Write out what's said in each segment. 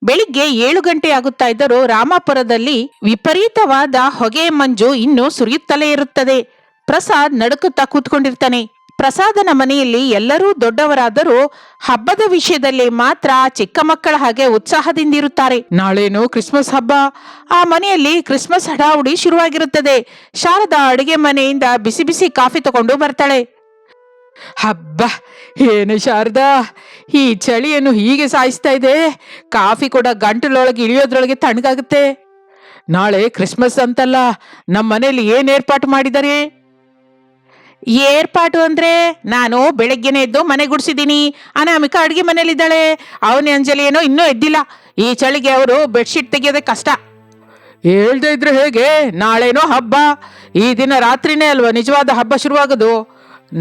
ಬೆಳಿಗ್ಗೆ 7 ಗಂಟೆ ಆಗುತ್ತಾ ಇದ್ದರೂ ರಾಮಾಪುರದಲ್ಲಿ ವಿಪರೀತವಾದ ಹೊಗೆ ಮಂಜು ಇನ್ನೂ ಸುರಿಯುತ್ತಲೇ ಇರುತ್ತದೆ. ಪ್ರಸಾದ್ ನಡುಕುತ್ತಾ ಕೂತ್ಕೊಂಡಿರ್ತಾನೆ. ಪ್ರಸಾದನ ಮನೆಯಲ್ಲಿ ಎಲ್ಲರೂ ದೊಡ್ಡವರಾದರೂ ಹಬ್ಬದ ವಿಷಯದಲ್ಲಿ ಮಾತ್ರ ಚಿಕ್ಕ ಮಕ್ಕಳ ಹಾಗೆ ಉತ್ಸಾಹದಿಂದಿರುತ್ತಾರೆ. ನಾಳೇನು ಕ್ರಿಸ್ಮಸ್ ಹಬ್ಬ. ಆ ಮನೆಯಲ್ಲಿ ಕ್ರಿಸ್ಮಸ್ ಹಡಾವುಡಿ ಶುರುವಾಗಿರುತ್ತದೆ. ಶಾರದಾ ಅಡುಗೆ ಮನೆಯಿಂದ ಬಿಸಿ ಬಿಸಿ ಕಾಫಿ ತಗೊಂಡು ಬರ್ತಾಳೆ. ಹಬ್ಬ, ಏನು ಶಾರದಾ, ಈ ಚಳಿಯನ್ನು ಹೀಗೆ ಸಾಯಿಸ್ತಾ ಇದೆ. ಕಾಫಿ ಕೂಡ ಗಂಟಲೊಳಗೆ ಇಳಿಯೋದ್ರೊಳಗೆ ತಣ್ಣಗಾಗುತ್ತೆ. ನಾಳೆ ಕ್ರಿಸ್ಮಸ್ ಅಂತಲ್ಲ, ನಮ್ಮ ಮನೇಲಿ ಏನ್ ಏರ್ಪಾಟು ಮಾಡಿದ್ದಾರೆ? ಏರ್ಪಾಟು ಅಂದ್ರೆ ನಾನು ಬೆಳಗ್ಗೆನೆ ಎದ್ದು ಮನೆ ಗುಡಿಸಿದ್ದೀನಿ. ಅನಾಮಿಕಾ ಅಡುಗೆ ಮನೇಲಿದ್ದಾಳೆ. ಅವನೇ ಅಂಜಲಿ ಏನೋ ಇನ್ನೂ ಎದ್ದಿಲ್ಲ. ಈ ಚಳಿಗೆ ಅವರು ಬೆಡ್ಶೀಟ್ ತೆಗೆಯೋದೇ ಕಷ್ಟ. ಹೇಳ್ದೆ ಇದ್ರೆ ಹೇಗೆ? ನಾಳೆನೋ ಹಬ್ಬ. ಈ ದಿನ ರಾತ್ರಿನೇ ಅಲ್ವಾ ನಿಜವಾದ ಹಬ್ಬ ಶುರುವಾಗೋದು.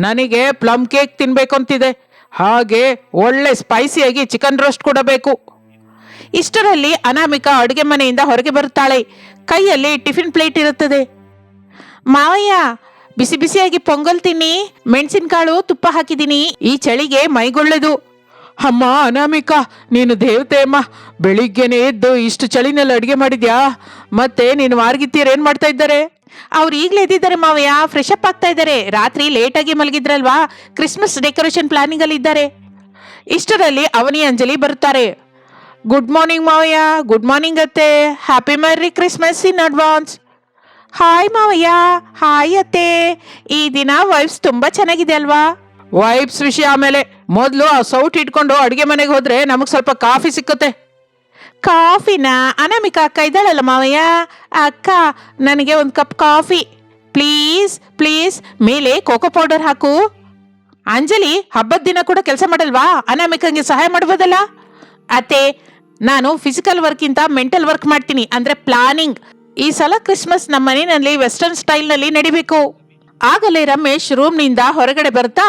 ನನಗೆ ಪ್ಲಮ್ ಕೇಕ್ ತಿನ್ಬೇಕು ಅಂತಿದೆ. ಹಾಗೆ ಒಳ್ಳೆ ಸ್ಪೈಸಿಯಾಗಿ ಚಿಕನ್ ರೋಸ್ಟ್ ಕೂಡ ಬೇಕು. ಇಷ್ಟರಲ್ಲಿ ಅನಾಮಿಕಾ ಅಡುಗೆ ಮನೆಯಿಂದ ಹೊರಗೆ ಬರುತ್ತಾಳೆ. ಕೈಯಲ್ಲಿ ಟಿಫಿನ್ ಪ್ಲೇಟ್ ಇರುತ್ತದೆ. ಮಾವಯ್ಯ, ಬಿಸಿ ಬಿಸಿಯಾಗಿ ಪೊಂಗಲ್ ತಿನ್ನಿ, ಮೆಣಸಿನಕಾಳು ತುಪ್ಪ ಹಾಕಿದ್ದೀನಿ. ಈ ಚಳಿಗೆ ಮೈಗೊಳ್ಳೆದು. ಅಮ್ಮ ಅನಾಮಿಕಾ, ನೀನು ದೇವತೆ ಅಮ್ಮ. ಬೆಳಿಗ್ಗೆನೆ ಎದ್ದು ಇಷ್ಟು ಚಳಿನಲ್ಲಿ ಅಡುಗೆ ಮಾಡಿದ್ಯಾ? ಮತ್ತೆ ನೀನು ಮಾರ್ಗಿತ್ತೀರು ಏನ್ ಮಾಡ್ತಾ ಇದ್ದಾರೆ? ಅವ್ರು ಈಗಲೇ ಎದ್ದಿದ್ದಾರೆ ಮಾವಯ್ಯ, ಫ್ರೆಶ್ ಅಪ್ ಆಗ್ತಾ ಇದ್ದಾರೆ. ರಾತ್ರಿ ಲೇಟಾಗಿ ಮಲಗಿದ್ರಲ್ವಾ, ಕ್ರಿಸ್ಮಸ್ ಡೆಕೋರೇಷನ್ ಪ್ಲಾನಿಂಗ್ ಅಲ್ಲಿ ಇದ್ದಾರೆ. ಇಷ್ಟರಲ್ಲಿ ಅವನಿ ಅಂಜಲಿ ಬರುತ್ತಾರೆ. ಗುಡ್ ಮಾರ್ನಿಂಗ್ ಮಾವಯ್ಯ. ಗುಡ್ ಮಾರ್ನಿಂಗ್ ಅತ್ತೆ. Happy merry Christmas in advance. Hi ಮಾವಯ್ಯ. ಹಾಯ್ ಅತ್ತೆ. ಈ ದಿನ ವೈಬ್ಸ್ ತುಂಬಾ ಚೆನ್ನಾಗಿದೆ ಅಲ್ವಾ? ವೈಬ್ಸ್ ವಿಷಯ ಆಮೇಲೆ, ಮೊದಲು ಆ ಸೌಟ್ ಇಟ್ಕೊಂಡು ಅಡುಗೆ ಮನೆಗೆ ಹೋದ್ರೆ ನಮಗೆ ಸ್ವಲ್ಪ ಕಾಫಿ ಸಿಕ್ಕುತ್ತೆ. ಕಾಫಿನ? ಅನಾಮಿಕಾ ಅಕ್ಕ ಇದ್ದಾಳಲ್ಲ ಮಾವಯ್ಯ. ಅಕ್ಕ, ನನಗೆ ಒಂದು ಕಪ್ ಕಾಫಿ ಪ್ಲೀಸ್ ಪ್ಲೀಸ್. ಮೇಲೆ ಕೋಕೋ ಪೌಡರ್ ಹಾಕು. ಅಂಜಲಿ, ಹಬ್ಬದ ದಿನ ಕೂಡ ಕೆಲಸ ಮಾಡಲ್ವಾ? ಅನಾಮಿಕಂಗೆ ಸಹಾಯ ಮಾಡ್ಬೋದಲ್ಲ? ಅತ್ತೆ, ನಾನು ಫಿಸಿಕಲ್ ವರ್ಕ್ಕಿಂತ ಮೆಂಟಲ್ ವರ್ಕ್ ಮಾಡ್ತೀನಿ, ಅಂದ್ರೆ ಪ್ಲಾನಿಂಗ್. ಈ ಸಲ ಕ್ರಿಸ್ಮಸ್ ನಮ್ಮ ಮನೆಯಲ್ಲಿ ವೆಸ್ಟರ್ನ್ ಸ್ಟೈಲ್ನಲ್ಲಿ ನಡಿಬೇಕು. ಆಗಲೇ ರಮೇಶ್ ರೂಮ್ನಿಂದ ಹೊರಗಡೆ ಬರ್ತಾ,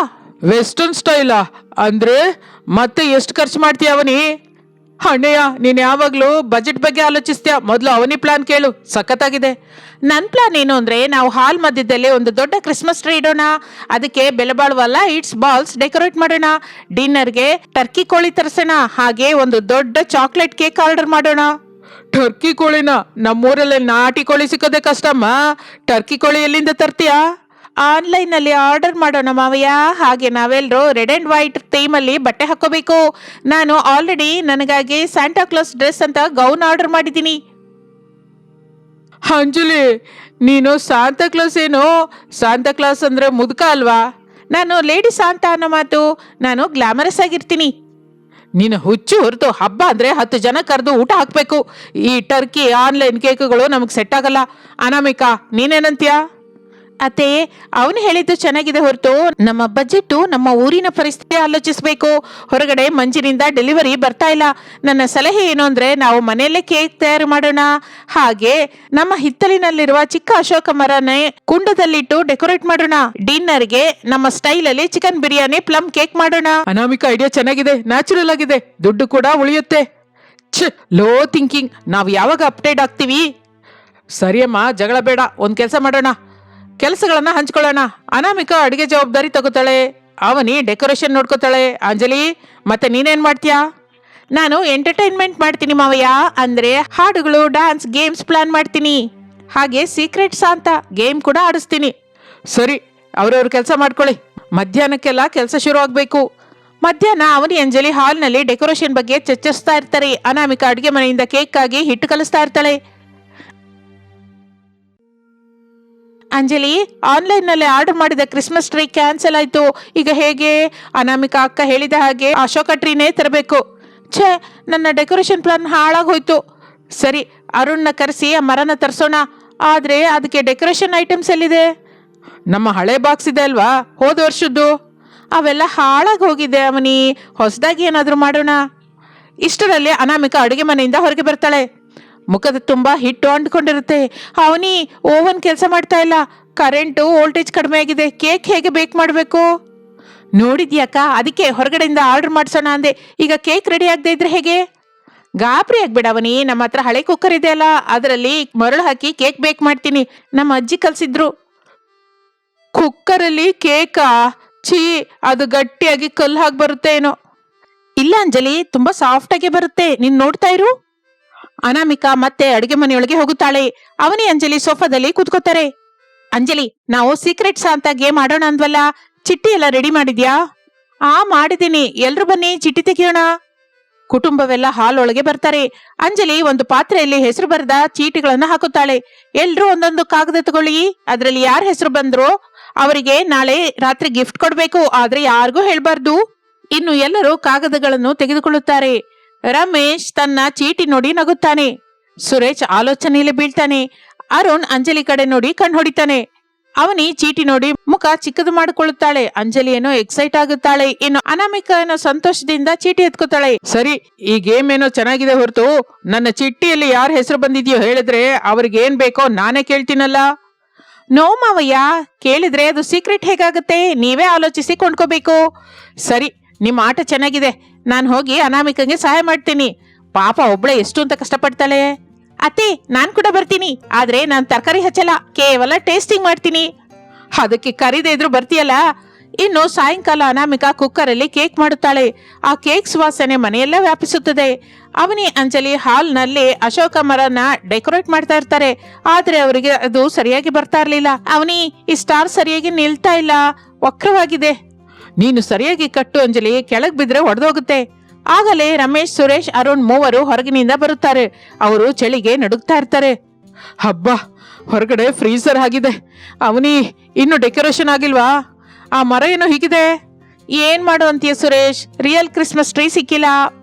ವೆಸ್ಟರ್ನ್ ಸ್ಟೈಲಾ ಅಂದ್ರೆ ಮತ್ತೆ ಎಷ್ಟು ಖರ್ಚು ಮಾಡ್ತೀಯ ಅವನಿ? ಅಣ್ಣಯ್ಯ, ನೀನು ಯಾವಾಗಲೂ ಬಜೆಟ್ ಬಗ್ಗೆ ಆಲೋಚಿಸ್ತೀಯ. ಮೊದಲು ಅವನಿ ಪ್ಲಾನ್ ಕೇಳು, ಸಖತ್ತಾಗಿದೆ. ನನ್ನ ಪ್ಲಾನ್ ಏನು ಅಂದರೆ, ನಾವು ಹಾಲ್ ಮಧ್ಯದಲ್ಲಿ ಒಂದು ದೊಡ್ಡ ಕ್ರಿಸ್ಮಸ್ ಟ್ರೀ ಇಡೋಣ. ಅದಕ್ಕೆ ಬೆಲೆ ಬಾಳುವ ಲೈಟ್ಸ್, ಬಾಲ್ಸ್ ಡೆಕೋರೇಟ್ ಮಾಡೋಣ. ಡಿನ್ನರ್ಗೆ ಟರ್ಕಿ ಕೋಳಿ ತರಿಸೋಣ. ಹಾಗೆ ಒಂದು ದೊಡ್ಡ ಚಾಕ್ಲೇಟ್ ಕೇಕ್ ಆರ್ಡರ್ ಮಾಡೋಣ. ಟರ್ಕಿ ಕೋಳಿನ? ನಮ್ಮೂರಲ್ಲಿ ನಾಟಿ ಕೋಳಿ ಸಿಕ್ಕೋದೇ ಕಷ್ಟಮ್ಮ. ಟರ್ಕಿ ಕೋಳಿ ಎಲ್ಲಿಂದ ತರ್ತೀಯಾ? ಆನ್ಲೈನಲ್ಲಿ ಆರ್ಡರ್ ಮಾಡೋಣ ಮಾವಯ್ಯ. ಹಾಗೆ ನಾವೆಲ್ಲರೂ ರೆಡ್ ಆ್ಯಂಡ್ ವೈಟ್ ಥೀಮಲ್ಲಿ ಬಟ್ಟೆ ಹಾಕೋಬೇಕು. ನಾನು ಆಲ್ರೆಡಿ ನನಗಾಗಿ ಸ್ಯಾಂಟಾ ಕ್ಲಾಸ್ ಡ್ರೆಸ್ ಅಂತ ಗೌನ್ ಆರ್ಡರ್ ಮಾಡಿದ್ದೀನಿ. ಅಂಜಲಿ, ನೀನು ಸಾಂತಾ ಕ್ಲಾಸ್ ಏನು? ಸಾಂತಾ ಕ್ಲಾಸ್ ಅಂದರೆ ಮುದುಕ ಅಲ್ವಾ? ನಾನು ಲೇಡಿ ಸಾಂತಾ ಅನ್ನೋ ಮಾತು. ನಾನು ಗ್ಲಾಮರಸ್ ಆಗಿರ್ತೀನಿ. ನೀನು ಹುಚ್ಚು ಹೊರತು, ಹಬ್ಬ ಅಂದರೆ 10 ಜನ ಕರೆದು ಊಟ ಹಾಕಬೇಕು. ಈ ಟರ್ಕಿ ಆನ್ಲೈನ್ ಕೇಕ್ಗಳು ನಮಗೆ ಸೆಟ್ ಆಗಲ್ಲ. ಅನಾಮಿಕಾ, ನೀನೇನಂತೀಯ? ಅತ್ತೆ, ಅವನು ಹೇಳಿದ್ದು ಚೆನ್ನಾಗಿದೆ ಹೊರತು ನಮ್ಮ ಬಜೆಟ್ಟು, ನಮ್ಮ ಊರಿನ ಪರಿಸ್ಥಿತಿ ಆಲೋಚಿಸಬೇಕು. ಹೊರಗಡೆ ಮಂಜಿನಿಂದ ಡೆಲಿವರಿ ಬರ್ತಾ ಇಲ್ಲ. ನನ್ನ ಸಲಹೆ ಏನು ಅಂದರೆ, ನಾವು ಮನೆಯಲ್ಲೇ ಕೇಕ್ ತಯಾರು ಮಾಡೋಣ. ಹಾಗೆ ನಮ್ಮ ಹಿತ್ತಲಿನಲ್ಲಿರುವ ಚಿಕ್ಕ ಅಶೋಕ ಮರನೇ ಕುಂಡದಲ್ಲಿಟ್ಟು ಡೆಕೋರೇಟ್ ಮಾಡೋಣ. ಡಿನ್ನರ್ಗೆ ನಮ್ಮ ಸ್ಟೈಲಲ್ಲಿ ಚಿಕನ್ ಬಿರಿಯಾನಿ, ಪ್ಲಮ್ ಕೇಕ್ ಮಾಡೋಣ. ಅನಾಮಿಕಾ, ಐಡಿಯಾ ಚೆನ್ನಾಗಿದೆ, ನ್ಯಾಚುರಲ್ ಆಗಿದೆ, ದುಡ್ಡು ಕೂಡ ಉಳಿಯುತ್ತೆ. Low thinking. ನಾವು ಯಾವಾಗ ಅಪ್ಡೇಟ್ ಆಗ್ತೀವಿ? ಸರಿಯಮ್ಮ, ಜಗಳ ಬೇಡ. ಒಂದು ಕೆಲಸ ಮಾಡೋಣ, ಕೆಲಸಗಳನ್ನ ಹಂಚ್ಕೊಳ್ಳೋಣ. ಅನಾಮಿಕಾ ಅಡುಗೆ ಜವಾಬ್ದಾರಿ ತಗೋತಾಳೆ, ಅವನಿ ಡೆಕೋರೇಷನ್ ನೋಡ್ಕೋತಾಳೆ. ಅಂಜಲಿ, ಮತ್ತೆ ನೀನೇನ್ ಮಾಡ್ತೀಯಾ? ನಾನು ಎಂಟರ್ಟೈನ್ಮೆಂಟ್ ಮಾಡ್ತೀನಿ ಮಾವಯ್ಯ. ಅಂದ್ರೆ ಹಾಡುಗಳು, ಡ್ಯಾನ್ಸ್, ಗೇಮ್ಸ್ ಪ್ಲಾನ್ ಮಾಡ್ತೀನಿ. ಹಾಗೆ ಸೀಕ್ರೆಟ್ ಸಾಂತ ಗೇಮ್ ಕೂಡ ಆಡಿಸ್ತೀನಿ. ಸರಿ, ಅವ್ರವ್ರ ಕೆಲಸ ಮಾಡ್ಕೊಳ್ಳಿ. ಮಧ್ಯಾಹ್ನಕ್ಕೆಲ್ಲ ಕೆಲಸ ಶುರು ಆಗಬೇಕು. ಮಧ್ಯಾಹ್ನ ಅವನಿ ಅಂಜಲಿ ಹಾಲ್ನಲ್ಲಿ ಡೆಕೋರೇಷನ್ ಬಗ್ಗೆ ಚರ್ಚಿಸ್ತಾ ಇರ್ತಾರೆ. ಅನಾಮಿಕಾ ಅಡುಗೆ ಮನೆಯಿಂದ ಕೇಕ್ ಆಗಿ ಹಿಟ್ಟು ಕಲಿಸ್ತಾ ಇರ್ತಾಳೆ. ಅಂಜಲಿ, ಆನ್ಲೈನ್ನಲ್ಲಿ ಆರ್ಡರ್ ಮಾಡಿದ ಕ್ರಿಸ್ಮಸ್ ಟ್ರೀ ಕ್ಯಾನ್ಸಲ್ ಆಯಿತು. ಈಗ ಹೇಗೆ? ಅನಾಮಿಕಾ ಅಕ್ಕ ಹೇಳಿದ ಹಾಗೆ ಅಶೋಕ ಟ್ರೀನೇ ತರಬೇಕು. ನನ್ನ ಡೆಕೋರೇಷನ್ ಪ್ಲಾನ್ ಹಾಳಾಗೋಯ್ತು. ಸರಿ, ಅರುಣ್ನ ಕರೆಸಿ ಆ ಮರನ ತರಿಸೋಣ. ಆದರೆ ಅದಕ್ಕೆ ಡೆಕೋರೇಷನ್ ಐಟಮ್ಸ್ ಎಲ್ಲಿದೆ? ನಮ್ಮ ಹಳೆ ಬಾಕ್ಸ್ ಇದೆ ಅಲ್ವಾ, ಹೋದ ವರ್ಷದ್ದು. ಅವೆಲ್ಲ ಹಾಳಾಗಿ ಹೋಗಿದೆ ಅವನಿ. ಹೊಸದಾಗಿ ಏನಾದರೂ ಮಾಡೋಣ. ಇಷ್ಟರಲ್ಲಿ ಅನಾಮಿಕಾ ಅಡುಗೆ ಮನೆಯಿಂದ ಹೊರಗೆ ಬರ್ತಾಳೆ. ಮುಖದ ತುಂಬ ಹಿಟ್ಟು ಅಂಟ್ಕೊಂಡಿರುತ್ತೆ. ಅವನಿ, ಓವನ್ ಕೆಲಸ ಮಾಡ್ತಾ ಇಲ್ಲ. ಕರೆಂಟು ವೋಲ್ಟೇಜ್ ಕಡಿಮೆ ಆಗಿದೆ. ಕೇಕ್ ಹೇಗೆ ಬೇಕ್ ಮಾಡಬೇಕು? ನೋಡಿದ್ಯಾಕ, ಅದಕ್ಕೆ ಹೊರಗಡೆಯಿಂದ ಆರ್ಡರ್ ಮಾಡಿಸೋಣ ಅಂದೆ. ಈಗ ಕೇಕ್ ರೆಡಿ ಆಗದೆ ಇದ್ರೆ ಹೇಗೆ? ಗಾಬರಿ ಆಗ್ಬೇಡ ಅವನಿ, ನಮ್ಮ ಹತ್ರ ಹಳೆ ಕುಕ್ಕರ್ ಇದೆ ಅಲ್ಲ, ಅದರಲ್ಲಿ ಮರಳು ಹಾಕಿ ಕೇಕ್ ಬೇಕ್ ಮಾಡ್ತೀನಿ. ನಮ್ಮ ಅಜ್ಜಿ ಕಲಿಸಿದ್ರು. ಕುಕ್ಕರಲ್ಲಿ ಕೇಕಾ? ಛೀ, ಅದು ಗಟ್ಟಿಯಾಗಿ ಕಲ್ಲು ಹಾಕಿ ಬರುತ್ತೆ ಏನೋ. ಇಲ್ಲ ಅಂಜಲಿ, ತುಂಬಾ ಸಾಫ್ಟ್ ಆಗಿ ಬರುತ್ತೆ, ನೀನ್ ನೋಡ್ತಾ ಇರು. ಅನಾಮಿಕಾ ಮತ್ತೆ ಅಡುಗೆ ಮನೆಯೊಳಗೆ ಹೋಗುತ್ತಾಳೆ. ಅವನಿ ಅಂಜಲಿ ಸೋಫಾದಲ್ಲಿ ಕೂತ್ಕೋತಾರೆ. ಅಂಜಲಿ, ನಾವು ಸೀಕ್ರೆಟ್ಸ್ ಅಂತ ಗೇಮ್ ಆಡೋಣ ಅಂದ್ವಲ್ಲ, ಚಿಟ್ಟಿ ಎಲ್ಲ ರೆಡಿ ಮಾಡಿದ್ಯಾ? ಮಾಡಿದ್ದೀನಿ, ಎಲ್ರು ಬನ್ನಿ ಚಿಟ್ಟಿ ತೆಗಿಯೋಣ. ಕುಟುಂಬವೆಲ್ಲ ಹಾಲ್ ಒಳಗೆ ಬರ್ತಾರೆ. ಅಂಜಲಿ ಒಂದು ಪಾತ್ರೆಯಲ್ಲಿ ಹೆಸರು ಬರೆದ ಚೀಟಿಗಳನ್ನ ಹಾಕುತ್ತಾಳೆ. ಎಲ್ರು ಒಂದೊಂದು ಕಾಗದ ತಗೊಳ್ಳಿ, ಅದ್ರಲ್ಲಿ ಯಾರ ಹೆಸರು ಬಂದ್ರು ಅವರಿಗೆ ನಾಳೆ ರಾತ್ರಿ ಗಿಫ್ಟ್ ಕೊಡ್ಬೇಕು, ಆದ್ರೆ ಯಾರಿಗೂ ಹೇಳ್ಬಾರ್ದು. ಇನ್ನು ಎಲ್ಲರೂ ಕಾಗದಗಳನ್ನು ತೆಗೆದುಕೊಳ್ಳುತ್ತಾರೆ. ರಮೇಶ್ ತನ್ನ ಚೀಟಿ ನೋಡಿ ನಗುತ್ತಾನೆ. ಸುರೇಶ್ ಆಲೋಚನೆಯಲ್ಲಿ ಬೀಳ್ತಾನೆ. ಅರುಣ್ ಅಂಜಲಿ ಕಡೆ ನೋಡಿ ಕಣ್ ಹೊಡಿತಾನೆ. ಅವನಿ ಚೀಟಿ ನೋಡಿ ಮುಖ ಚಿಕ್ಕದು ಮಾಡಿಕೊಳ್ಳುತ್ತಾಳೆ. ಅಂಜಲಿ ಏನೋ ಎಕ್ಸೈಟ್ ಆಗುತ್ತಾಳೆ. ಇನ್ನು ಅನಾಮಿಕಾ ಏನೋ ಸಂತೋಷದಿಂದ ಚೀಟಿ ಎತ್ಕೋತಾಳೆ. ಸರಿ, ಈ ಗೇಮ್ ಏನೋ ಚೆನ್ನಾಗಿದೆ ಹೊರತು ನನ್ನ ಚಿಟ್ಟಿಯಲ್ಲಿ ಯಾರ ಹೆಸರು ಬಂದಿದ್ಯೋ ಹೇಳಿದ್ರೆ ಅವ್ರಿಗೆ ಏನ್ ಬೇಕೋ ನಾನೇ ಕೇಳ್ತೀನಲ್ಲ. ನೋ ಮಾವಯ್ಯ, ಕೇಳಿದ್ರೆ ಅದು ಸೀಕ್ರೆಟ್ ಹೇಗಾಗುತ್ತೆ, ನೀವೇ ಆಲೋಚಿಸಿ ಕೊಂಡ್ಕೋಬೇಕು. ಸರಿ, ನಿಮ್ಮ ಆಟ ಚೆನ್ನಾಗಿದೆ, ನಾನು ಹೋಗಿ ಅನಾಮಿಕಂಗೆ ಸಹಾಯ ಮಾಡ್ತೀನಿ. ಪಾಪ ಒಬ್ಳೆ ಎಷ್ಟು ಅಂತ ಕಷ್ಟಪಡ್ತಾಳೆ. ಅತ್ತೆ, ನಾನ್ ಕೂಡ ಬರ್ತೀನಿ, ಆದ್ರೆ ನಾನ್ ತರಕಾರಿ ಹಚ್ಚಲ್ಲ, ಕೇವಲ ಟೇಸ್ಟಿಂಗ್ ಮಾಡ್ತೀನಿ. ಅದಕ್ಕೆ ಕರಿದೇ ಇದ್ರು ಬರ್ತೀಯಲ್ಲ. ಇನ್ನು ಸಾಯಂಕಾಲ ಅನಾಮಿಕಾ ಕುಕ್ಕರ್ ಅಲ್ಲಿ ಕೇಕ್ ಮಾಡುತ್ತಾಳೆ. ಆ ಕೇಕ್ ಸುವಾಸನೆ ಮನೆಯೆಲ್ಲ ವ್ಯಾಪಿಸುತ್ತದೆ. ಅವನಿ ಅಂಜಲಿ ಹಾಲ್ನಲ್ಲಿ ಅಶೋಕ ಮರನ ಡೆಕೋರೇಟ್ ಮಾಡ್ತಾ ಇರ್ತಾರೆ. ಆದ್ರೆ ಅವರಿಗೆ ಅದು ಸರಿಯಾಗಿ ಬರ್ತಾ ಇರ್ಲಿಲ್ಲ. ಅವನಿ, ಈ ಸ್ಟಾರ್ ಸರಿಯಾಗಿ ನಿಲ್ತಾ ಇಲ್ಲ, ವಕ್ರವಾಗಿದೆ. ನೀನು ಸರಿಯಾಗಿ ಕಟ್ಟು ಅಂಜಲಿ, ಕೆಳಗ್ ಬಿದ್ರೆ ಒಡೆದೋಗುತ್ತೆ. ಆಗಲೇ ರಮೇಶ್, ಸುರೇಶ್, ಅರುಣ್ ಮೂವರು ಹೊರಗಿನಿಂದ ಬರುತ್ತಾರೆ. ಅವರು ಚಳಿಗೆ ನಡುಗ್ತಾ ಇರ್ತಾರೆ. ಹಬ್ಬ, ಹೊರಗಡೆ ಫ್ರೀಸರ್ ಆಗಿದೆ. ಅವನಿ, ಇನ್ನು ಡೆಕೋರೇಷನ್ ಆಗಿಲ್ವಾ? ಆ ಮರ ಏನೋ ಹೀಗಿದೆ. ಏನ್ ಮಾಡು ಅಂತೀಯ ಸುರೇಶ್, ರಿಯಲ್ ಕ್ರಿಸ್ಮಸ್ ಟ್ರೀ ಸಿಕ್ಕಿಲ್ಲ.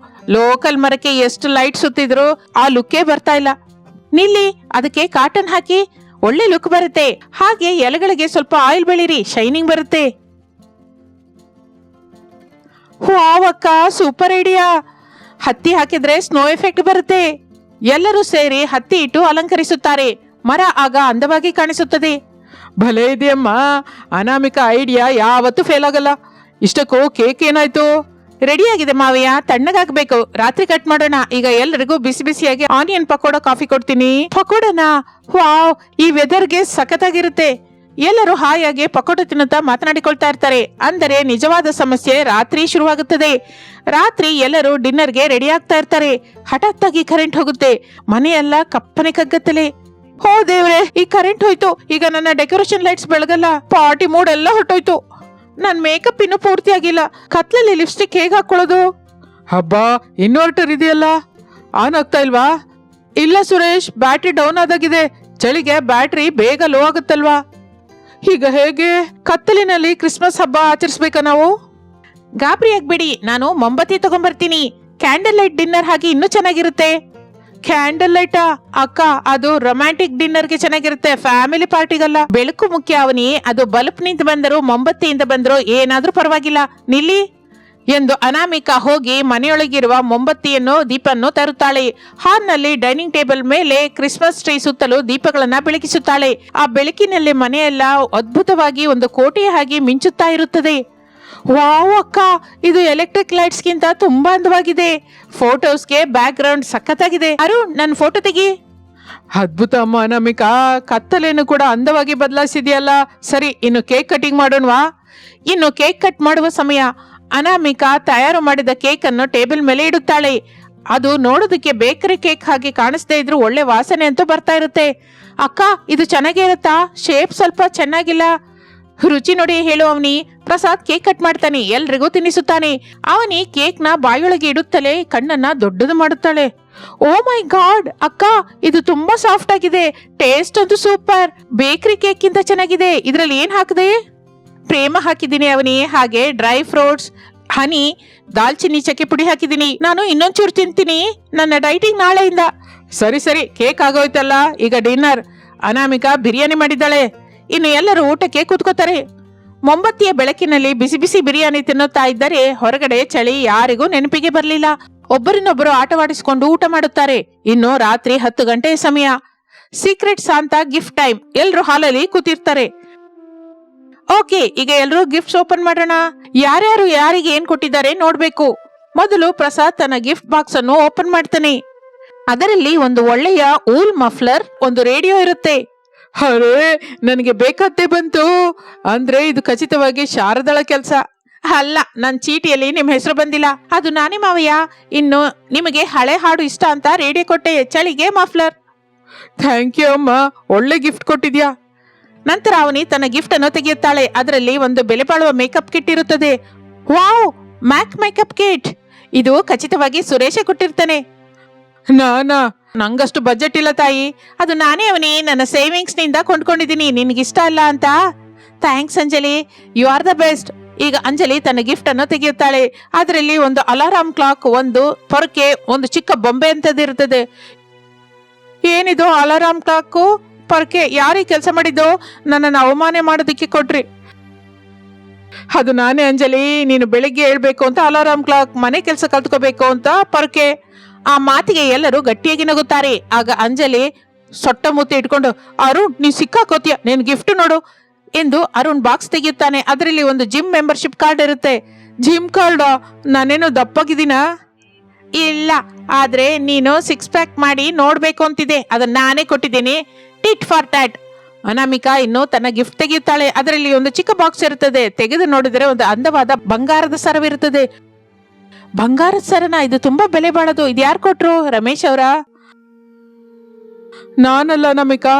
ಲೋಕಲ್ ಮರಕ್ಕೆ ಎಷ್ಟು ಲೈಟ್ ಸುತ್ತಿದ್ರು ಆ ಲುಕ್ಕೇ ಬರ್ತಾ ಇಲ್ಲ. ನಿಲ್ಲಿ, ಅದಕ್ಕೆ ಕಾಟನ್ ಹಾಕಿ ಒಳ್ಳೆ ಲುಕ್ ಬರುತ್ತೆ. ಹಾಗೆ ಎಲೆಗಳಿಗೆ ಸ್ವಲ್ಪ ಆಯಿಲ್ ಬೆಳೀರಿ, ಶೈನಿಂಗ್ ಬರುತ್ತೆ. ವಾವ್ ಅಕ್ಕ, ಸೂಪರ್ ಐಡಿಯಾ. ಹತ್ತಿ ಹಾಕಿದ್ರೆ ಸ್ನೋ ಎಫೆಕ್ಟ್ ಬರುತ್ತೆ. ಎಲ್ಲರೂ ಸೇರಿ ಹತ್ತಿ ಇಟ್ಟು ಅಲಂಕರಿಸುತ್ತಾರೆ. ಮರ ಆಗ ಅಂದವಾಗಿ ಕಾಣಿಸುತ್ತದೆ. ಭಲೇ ಇದೆಯಮ್ಮ, ಅನಾಮಿಕಾ ಐಡಿಯಾ ಯಾವತ್ತೂ ಫೇಲ್ ಆಗಲ್ಲ. ಇಷ್ಟಕ್ಕೂ ಕೇಕ್ ಏನಾಯ್ತು? ರೆಡಿಯಾಗಿದೆ ಮಾವಯ್ಯ, ತಣ್ಣಗಾಗ್ಬೇಕು, ರಾತ್ರಿ ಕಟ್ ಮಾಡೋಣ. ಈಗ ಎಲ್ರಿಗೂ ಬಿಸಿ ಬಿಸಿಯಾಗಿ ಆನಿಯನ್ ಪಕೋಡ ಕಾಫಿ ಕೊಡ್ತೀನಿ. ಪಕೋಡನಾ? ವಾವ್, ಈ ವೆದರ್ಗೆ ಸಖತ್ತಾಗಿರುತ್ತೆ. ಎಲ್ಲರೂ ಹಾಯಾಗಿ ಪಕೋಡ ತಿನ್ನುತ್ತಾ ಮಾತನಾಡಿಕೊಳ್ತಾ ಇರ್ತಾರೆ. ಅಂದರೆ ನಿಜವಾದ ಸಮಸ್ಯೆ ರಾತ್ರಿ ಶುರುವಾಗುತ್ತದೆ. ರಾತ್ರಿ ಎಲ್ಲರೂ ಡಿನ್ನರ್ಗೆ ರೆಡಿ ಆಗ್ತಾ ಇರ್ತಾರೆ. ಹಠಾತ್ತಾಗಿ ಕರೆಂಟ್ ಹೋಗುತ್ತೆ. ಮನೆಯೆಲ್ಲ ಕಪ್ಪನೆ ಕಗ್ಗತ್ತಲೆ. ಹೋ ದೇವ್ರೆ, ಈ ಕರೆಂಟ್ ಹೋಯ್ತು. ಈಗ ನನ್ನ ಡೆಕೋರೇಷನ್ ಲೈಟ್ಸ್ ಬೆಳಗಲ್ಲ. ಪಾರ್ಟಿ ಮೂಡ್ ಎಲ್ಲ ಹೊಟ್ಟೋಯ್ತು. ನನ್ ಮೇಕಪ್ ಇನ್ನೂ ಪೂರ್ತಿ ಆಗಿಲ್ಲ. ಕತ್ಲಲ್ಲಿ ಲಿಪ್ಸ್ಟಿಕ್ ಹೇಗೆ ಹಾಕೊಳ್ಳೋದು? ಹಬ್ಬ, ಇನ್ವರ್ಟರ್ ಇದೆಯಲ್ಲ, ಆನ್ ಆಗ್ತಾ ಇಲ್ವಾ? ಇಲ್ಲ ಸುರೇಶ್, ಬ್ಯಾಟ್ರಿ ಡೌನ್ ಆದಾಗಿದೆ. ಚಳಿಗೆ ಬ್ಯಾಟ್ರಿ ಬೇಗ ಲೋ ಆಗುತ್ತಲ್ವಾ? ಈಗ ಹೇಗೆ? ಕತ್ತಲಿನಲ್ಲಿ ಕ್ರಿಸ್ಮಸ್ ಹಬ್ಬ ಆಚರಿಸ್ಬೇಕಾ ನಾವು? ಗಾಬರಿ ಆಗ್ಬೇಡಿ, ನಾನು ಮೊಂಬತ್ತಿ ತಗೊಂಡ್ಬರ್ತೀನಿ. ಕ್ಯಾಂಡಲ್ ಲೈಟ್ ಡಿನ್ನರ್ ಹಾಗೆ ಇನ್ನೂ ಚೆನ್ನಾಗಿರುತ್ತೆ. ಕ್ಯಾಂಡಲ್ ಲೈಟಾ? ಅಕ್ಕ, ಅದು ರೊಮ್ಯಾಂಟಿಕ್ ಡಿನ್ನರ್ಗೆ ಚೆನ್ನಾಗಿರುತ್ತೆ, ಫ್ಯಾಮಿಲಿ ಪಾರ್ಟಿಗಲ್ಲ. ಬೆಳಕು ಮುಖ್ಯ ಅವನಿ. ಅದು ಬಲ್ಬ್ ನಿಂದ ಬಂದರು ಮೊಂಬತ್ತಿಯಿಂದ ಬಂದರು ಏನಾದ್ರೂ ಪರವಾಗಿಲ್ಲ, ನಿಲ್ಲಿ ಎಂದು ಅನಾಮಿಕಾ ಹೋಗಿ ಮನೆಯೊಳಗಿರುವ ಮೊಂಬತ್ತಿಯನ್ನು ದೀಪನ್ನು ತರುತ್ತಾಳೆ. ಹಾಲ್ನಲ್ಲಿ ಡೈನಿಂಗ್ ಟೇಬಲ್ ಮೇಲೆ ಕ್ರಿಸ್ಮಸ್ ಟ್ರೀ ಸುತ್ತಲೂ ದೀಪಗಳನ್ನ ಬೆಳಗಿಸುತ್ತಾಳೆ. ಆ ಬೆಳಕಿನಲ್ಲಿ ಮನೆಯೆಲ್ಲ ಅದ್ಭುತವಾಗಿ ಒಂದು ಕೋಟೆಯ ಹಾಗೆ ಮಿಂಚುತ್ತಾ ಇರುತ್ತದೆ. ವಾವ್ ಅಕ್ಕ, ಇದು ಎಲೆಕ್ಟ್ರಿಕ್ ಲೈಟ್ಸ್ ಗಿಂತ ತುಂಬಾ ಅಂದವಾಗಿದೆ. ಫೋಟೋಸ್ಗೆ ಬ್ಯಾಕ್ ಗ್ರೌಂಡ್ ಸಖತ್ತಾಗಿದೆ. ಅರುಣ್, ನನ್ನ ಫೋಟೋ ತೆಗಿ. ಅದ್ಭುತ ಅಮ್ಮ ಅನಾಮಿಕಾ, ಕತ್ತಲೇನು ಕೂಡ ಅಂದವಾಗಿ ಬದಲಾಯಿಸಿದೆಯಲ್ಲ. ಸರಿ, ಇನ್ನು ಕೇಕ್ ಕಟಿಂಗ್ ಮಾಡೋಣವಾ? ಇನ್ನು ಕೇಕ್ ಕಟ್ ಮಾಡುವ ಸಮಯ. ಅನಾಮಿಕಾ ತಯಾರು ಮಾಡಿದ ಕೇಕ್ ಅನ್ನು ಟೇಬಲ್ ಮೇಲೆ ಇಡುತ್ತಾಳೆ. ಅದು ನೋಡೋದಕ್ಕೆ ಬೇಕರಿ ಕೇಕ್ ಹಾಗೆ ಕಾಣಿಸ್ತಾ ಇದ್ರು ಒಳ್ಳೆ ವಾಸನೆ ಅಂತೂ ಬರ್ತಾ ಇರುತ್ತೆ. ಅಕ್ಕ, ಇದು ಚೆನ್ನಾಗೇ ಇರುತ್ತಾ? ಶೇಪ್ ಸ್ವಲ್ಪ ಚೆನ್ನಾಗಿಲ್ಲ. ರುಚಿ ನೋಡಿ ಹೇಳು ಅವನಿ. ಪ್ರಸಾದ್ ಕೇಕ್ ಕಟ್ ಮಾಡ್ತಾನೆ, ಎಲ್ರಿಗೂ ತಿನ್ನಿಸುತ್ತಾನೆ. ಅವನಿ ಕೇಕ್ ನ ಬಾಯೊಳಗೆ ಇಡುತ್ತಲೇ ಕಣ್ಣನ್ನ ದೊಡ್ಡದು ಮಾಡುತ್ತಾಳೆ. ಓ ಮೈ ಗಾಡ್ ಅಕ್ಕ, ಇದು ತುಂಬಾ ಸಾಫ್ಟ್ ಆಗಿದೆ. ಟೇಸ್ಟ್ ಅಂತೂ ಸೂಪರ್. ಬೇಕರಿ ಕೇಕ್ ಗಿಂತ ಚೆನ್ನಾಗಿದೆ. ಇದ್ರಲ್ಲಿ ಏನ್ ಹಾಕಿದೆ? ಪ್ರೇಮ ಹಾಕಿದ್ದೀನಿ ಅವನಿ. ಹಾಗೆ ಡ್ರೈ ಫ್ರೂಟ್ಸ್, ಹನಿ, ದಾಲ್ಚಿನ್ನಿ ಚಕ್ಕೆ ಪುಡಿ ಹಾಕಿದ್ದೀನಿ. ನಾನು ಇನ್ನೊಂಚೂರು ತಿಂತೀನಿ, ನನ್ನ ಡೈಟಿಂಗ್ ನಾಳೆಯಿಂದ. ಸರಿ ಸರಿ, ಕೇಕ್ ಆಗೋಯ್ತಲ್ಲ, ಈಗ ಡಿನ್ನರ್. ಅನಾಮಿಕಾ ಬಿರಿಯಾನಿ ಮಾಡಿದ್ದಾಳೆ. ಇನ್ನು ಎಲ್ಲರೂ ಊಟಕ್ಕೆ ಕೂತ್ಕೋತಾರೆ. ಮೊಂಬತ್ತಿಯ ಬೆಳಕಿನಲ್ಲಿ ಬಿಸಿ ಬಿಸಿ ಬಿರಿಯಾನಿ ತಿನ್ನುತ್ತಾ ಇದ್ದರೆ ಹೊರಗಡೆ ಚಳಿ ಯಾರಿಗೂ ನೆನಪಿಗೆ ಬರಲಿಲ್ಲ. ಒಬ್ಬರಿನೊಬ್ಬರು ಆಟವಾಡಿಸಿಕೊಂಡು ಊಟ ಮಾಡುತ್ತಾರೆ. ಇನ್ನು ರಾತ್ರಿ 10 ಗಂಟೆಯ ಸಮಯ. Secret Santa gift time. ಎಲ್ರು ಹಾಲಲ್ಲಿ ಕೂತಿರ್ತಾರೆ. ಓಕೆ, ಈಗ ಎಲ್ರೂ ಗಿಫ್ಟ್ಸ್ ಓಪನ್ ಮಾಡೋಣ. ಯಾರ್ಯಾರು ಯಾರಿಗೆ ಏನ್ ಕೊಟ್ಟಿದ್ದಾರೆ ನೋಡ್ಬೇಕು. ಮೊದಲು ಪ್ರಸಾದ್ ತನ್ನ ಗಿಫ್ಟ್ ಬಾಕ್ಸ್ ಅನ್ನು ಓಪನ್ ಮಾಡ್ತಾನೆ. ಅದರಲ್ಲಿ ಒಂದು ಒಳ್ಳೆಯ ಊಲ್ ಮಫ್ಲರ್, ಒಂದು ರೇಡಿಯೋ ಇರುತ್ತೆ. ಅರೇ, ನನಗೆ ಬೇಕಾದ್ದೇ ಬಂತು. ಅಂದ್ರೆ ಇದು ಖಚಿತವಾಗಿ ಶಾರದಳ ಕೆಲಸ. ಅಲ್ಲ, ನನ್ನ ಚೀಟಿಯಲ್ಲಿ ನಿಮ್ಮ ಹೆಸರು ಬಂದಿಲ್ಲ. ಅದು ನಾನೇ ಮಾವಯ್ಯ. ಇನ್ನು ನಿಮಗೆ ಹಳೆ ಹಾಡು ಇಷ್ಟ ಅಂತ ರೇಡಿಯೋ ಕೊಟ್ಟೆ, ಚಳಿಗೆ ಮಫ್ಲರ್. ಥ್ಯಾಂಕ್ ಯು ಅಮ್ಮ, ಒಳ್ಳೆ ಗಿಫ್ಟ್ ಕೊಟ್ಟಿದ್ಯಾ. ನಂತರ ಅವನಿ ತನ್ನ ಗಿಫ್ಟ್ ಅನ್ನು ತೆಗೆಯುತ್ತಾಳೆ. ಅದರಲ್ಲಿ ಒಂದು ಬೆಲೆ ಬಾಳುವ ಮೇಕಪ್ ಕಿಟ್ ಇರುತ್ತದೆ. ವಾವ್, ಮ್ಯಾಕ್ ಮೇಕಪ್ ಕಿಟ್. ಇದು ಖಚಿತವಾಗಿ ಸುರೇಶ ಕೊಟ್ಟಿರ್ತಾನೆ. ನಾನಾ? ನಂಗಷ್ಟು ಬಜೆಟ್ ಇಲ್ಲ ತಾಯಿ. ಅದು ನಾನೇ ಅವನಿ ನನ್ನ ಸೇವಿಂಗ್ಸ್ ನಿಂದ ಕೊಂಡ್ಕೊಂಡಿದ್ದೀನಿ, ನಿನ್ಗಿಷ್ಟ ಅಲ್ಲ ಅಂತ. Thanks Anjali, you are the best. ಈಗ ಅಂಜಲಿ ತನ್ನ ಗಿಫ್ಟ್ ಅನ್ನು ತೆಗೆಯುತ್ತಾಳೆ. ಅದರಲ್ಲಿ ಒಂದು ಅಲಾರಾಮ್ ಕ್ಲಾಕ್, ಒಂದು ಪೊರಕೆ, ಒಂದು ಚಿಕ್ಕ ಬೊಂಬೆ ಅಂತದಿರುತ್ತದೆ. ಏನಿದು ಅಲಾರಾಮ್ ಕ್ಲಾಕು ಪೊರಕೆ? ಯಾರೀ ಕೆಲಸ ಮಾಡಿದ್ದು? ನನ್ನನ್ನು ಅವಮಾನ ಮಾಡೋದಕ್ಕೆ ಕೊಟ್ರಿ. ಅದು ನಾನೇ ಅಂಜಲಿ. ನೀನು ಬೆಳಿಗ್ಗೆ ಹೇಳ್ಬೇಕು ಅಂತ ಅಲಾರಾಮ್ ಕ್ಲಾಕ್, ಮನೆ ಕೆಲಸ ಕಲ್ತ್ಕೋಬೇಕು ಅಂತ ಪೊರಕೆ. ಆ ಮಾತಿಗೆ ಎಲ್ಲರೂ ಗಟ್ಟಿಯಾಗಿ ನಗುತ್ತಾರೆ. ಆಗ ಅಂಜಲಿ ಸೊಟ್ಟ ಮೂತಿ ಇಟ್ಕೊಂಡು, ಅರುಣ್ ನೀನ್ ಸಿಕ್ಕಾಕೋತೀಯ, ನೀನ್ ಗಿಫ್ಟ್ ನೋಡು ಎಂದು ಅರುಣ್ ಬಾಕ್ಸ್ ತೆಗೆಯುತ್ತಾನೆ. ಅದರಲ್ಲಿ ಒಂದು ಜಿಮ್ ಮೆಂಬರ್ಶಿಪ್ ಕಾರ್ಡ್ ಇರುತ್ತೆ. Gym card? ನಾನೇನು ದಪ್ಪಾಗಿದ್ದೀನ? ಇಲ್ಲ, ಆದ್ರೆ ನೀನು 6 ಪ್ಯಾಕ್ ಮಾಡಿ ನೋಡ್ಬೇಕು ಅಂತಿದೆ, ಅದನ್ನ ನಾನೇ ಕೊಟ್ಟಿದ್ದೀನಿ. Tit for that. ಅನಾಮಿಕಾ ಇನ್ನು ತನ್ನ ಗಿಫ್ಟ್ ತೆಗೆಯುತ್ತಾಳೆ. ಅದರಲ್ಲಿ ಒಂದು ಚಿಕ್ಕ ಬಾಕ್ಸ್ ಇರುತ್ತದೆ. ತೆಗೆದು ನೋಡಿದರೆ ಒಂದು ಅಂದವಾದ ಬಂಗಾರದ ಸರವಿರುತ್ತದೆ. ಬಂಗಾರದ ಸರನ? ಇದು ತುಂಬಾ ಬೆಲೆ ಬಾಳದು. ಇದು ಯಾರು ಕೊಟ್ರು? ರಮೇಶ್ ಅವರ? ನಾನಲ್ಲ ಅನಾಮಿಕಾ,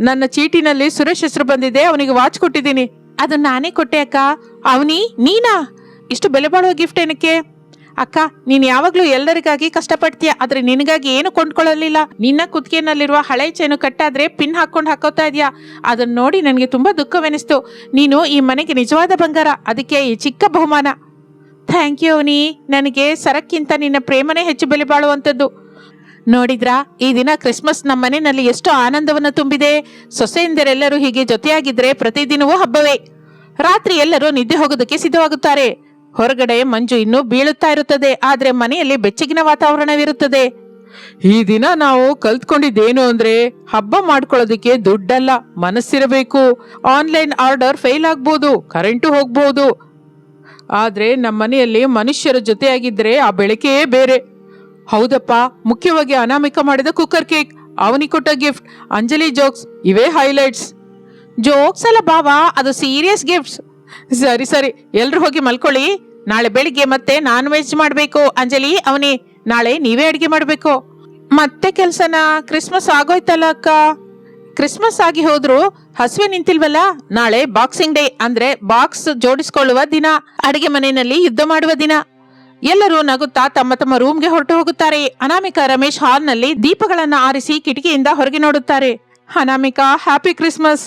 ನನ್ನ ಚೀಟಿನಲ್ಲಿ ಸುರೇಶ್ ಹೆಸರು ಬಂದಿದೆ, ಅವನಿಗೆ ವಾಚ್ ಕೊಟ್ಟಿದ್ದೀನಿ. ಅದು ನಾನೇ ಕೊಟ್ಟೆ ಅಕ್ಕ. ಅವನಿ ನೀನಾ? ಇಷ್ಟು ಬೆಲೆ ಬಾಳುವ ಗಿಫ್ಟ್ ಏನಕ್ಕೆ? ಅಕ್ಕ, ನೀನ್ ಯಾವಾಗ್ಲೂ ಎಲ್ಲರಿಗಾಗಿ ಕಷ್ಟಪಡ್ತೀಯ, ಆದ್ರೆ ನಿನಗಾಗಿ ಏನು ಕೊಂಡ್ಕೊಳ್ಳಲಿಲ್ಲ. ನಿನ್ನ ಕುತ್ತಿಗೆನಲ್ಲಿರುವ ಹಳೆ ಚೈನು ಕಟ್ಟಾದ್ರೆ ಪಿನ್ ಹಾಕೋತಾ ಇದೆಯಾ. ಅದನ್ನ ನೋಡಿ ನನಗೆ ತುಂಬಾ ದುಃಖವೆನಿಸ್ತು. ನೀನು ಈ ಮನೆಗೆ ನಿಜವಾದ ಬಂಗಾರ, ಅದಕ್ಕೆ ಈ ಚಿಕ್ಕ ಬಹುಮಾನ. ಥ್ಯಾಂಕ್ ಯು ಅವನಿ. ನನಗೆ ಸರಕ್ಕಿಂತ ನಿನ್ನ ಪ್ರೇಮನೇ ಹೆಚ್ಚು ಬೆಲೆ ಬಾಳುವಂಥದ್ದು. ನೋಡಿದ್ರಾ, ಈ ದಿನ ಕ್ರಿಸ್ಮಸ್ ನಮ್ಮ ಮನೆಯಲ್ಲಿ ಎಷ್ಟು ಆನಂದವನ್ನು ತುಂಬಿದೆ. ಸೊಸೆಯಂದಿರೆಲ್ಲರೂ ಹೀಗೆ ಜೊತೆಯಾಗಿದ್ರೆ ಪ್ರತಿದಿನವೂ ಹಬ್ಬವೇ. ರಾತ್ರಿ ಎಲ್ಲರೂ ನಿದ್ದೆ ಹೋಗೋದಕ್ಕೆ ಸಿದ್ಧವಾಗುತ್ತಾರೆ. ಹೊರಗಡೆ ಮಂಜು ಇನ್ನೂ ಬೀಳುತ್ತಾ ಇರುತ್ತದೆ, ಆದ್ರೆ ಮನೆಯಲ್ಲಿ ಬೆಚ್ಚಗಿನ ವಾತಾವರಣವಿರುತ್ತದೆ. ಈ ದಿನ ನಾವು ಕಲ್ತ್ಕೊಂಡಿದ್ದೇನು ಅಂದ್ರೆ, ಹಬ್ಬ ಮಾಡ್ಕೊಳ್ಳೋದಕ್ಕೆ ದುಡ್ಡಲ್ಲ, ಮನಸ್ಸಿರಬೇಕು. ಆನ್ಲೈನ್ ಆರ್ಡರ್ ಫೇಲ್ ಆಗ್ಬೋದು, ಕರೆಂಟು ಹೋಗ್ಬೋದು, ಆದ್ರೆ ನಮ್ಮ ಮನೆಯಲ್ಲಿ ಮನುಷ್ಯರ ಜೊತೆಯಾಗಿದ್ರೆ ಆ ಬೆಳಕೆಯೇ ಬೇರೆ. ಹೌದಪ್ಪ, ಮುಖ್ಯವಾಗಿ ಅನಾಮಿಕ ಮಾಡಿದ ಕುಕ್ಕರ್ ಕೇಕ್, ಅವನಿ ಕೊಟ್ಟ ಗಿಫ್ಟ್, ಅಂಜಲಿ ಜೋಕ್ಸ್, ಇವೇ ಹೈಲೈಟ್ಸ್. ಜೋಕ್ಸ್ ಅಲ್ಲ ಬಾವಾ, ಅದು ಸೀರಿಯಸ್ ಗಿಫ್ಟ್ಸ್. ಸರಿ ಸರಿ, ಎಲ್ರು ಹೋಗಿ ಮಲ್ಕೊಳ್ಳಿ. ನಾಳೆ ಬೆಳಿಗ್ಗೆ ಮತ್ತೆ ನಾನ್ ವೆಜ್ ಮಾಡ್ಬೇಕು. ಅಂಜಲಿ, ಅವನಿ, ನಾಳೆ ನೀವೇ ಅಡಿಗೆ ಮಾಡ್ಬೇಕು. ಮತ್ತೆ ಕೆಲ್ಸನ? ಕ್ರಿಸ್ಮಸ್ ಆಗೋಯ್ತಲ್ಲ ಅಕ್ಕ. ಕ್ರಿಸ್ಮಸ್ ಆಗಿ ಹೋದ್ರು ಹಸುವೆ ನಿಂತಿಲ್ವಲ್ಲ. ನಾಳೆ ಬಾಕ್ಸಿಂಗ್ ಡೇ, ಅಂದ್ರೆ ಬಾಕ್ಸ್ ಜೋಡಿಸ್ಕೊಳ್ಳುವ ದಿನ, ಅಡಿಗೆ ಮನೆಯಲ್ಲಿ ಯುದ್ಧ ಮಾಡುವ ದಿನ. ಎಲ್ಲರೂ ನಗುತ್ತಾ ತಮ್ಮ ತಮ್ಮ ರೂಮ್ಗೆ ಹೊರಟು ಹೋಗುತ್ತಾರೆ. ಅನಾಮಿಕಾ ರಮೇಶ್ ಹಾಲ್ನಲ್ಲಿ ದೀಪಗಳನ್ನ ಆರಿಸಿ ಕಿಟಕಿಯಿಂದ ಹೊರಗೆ ನೋಡುತ್ತಾರೆ. Anamika, happy Christmas.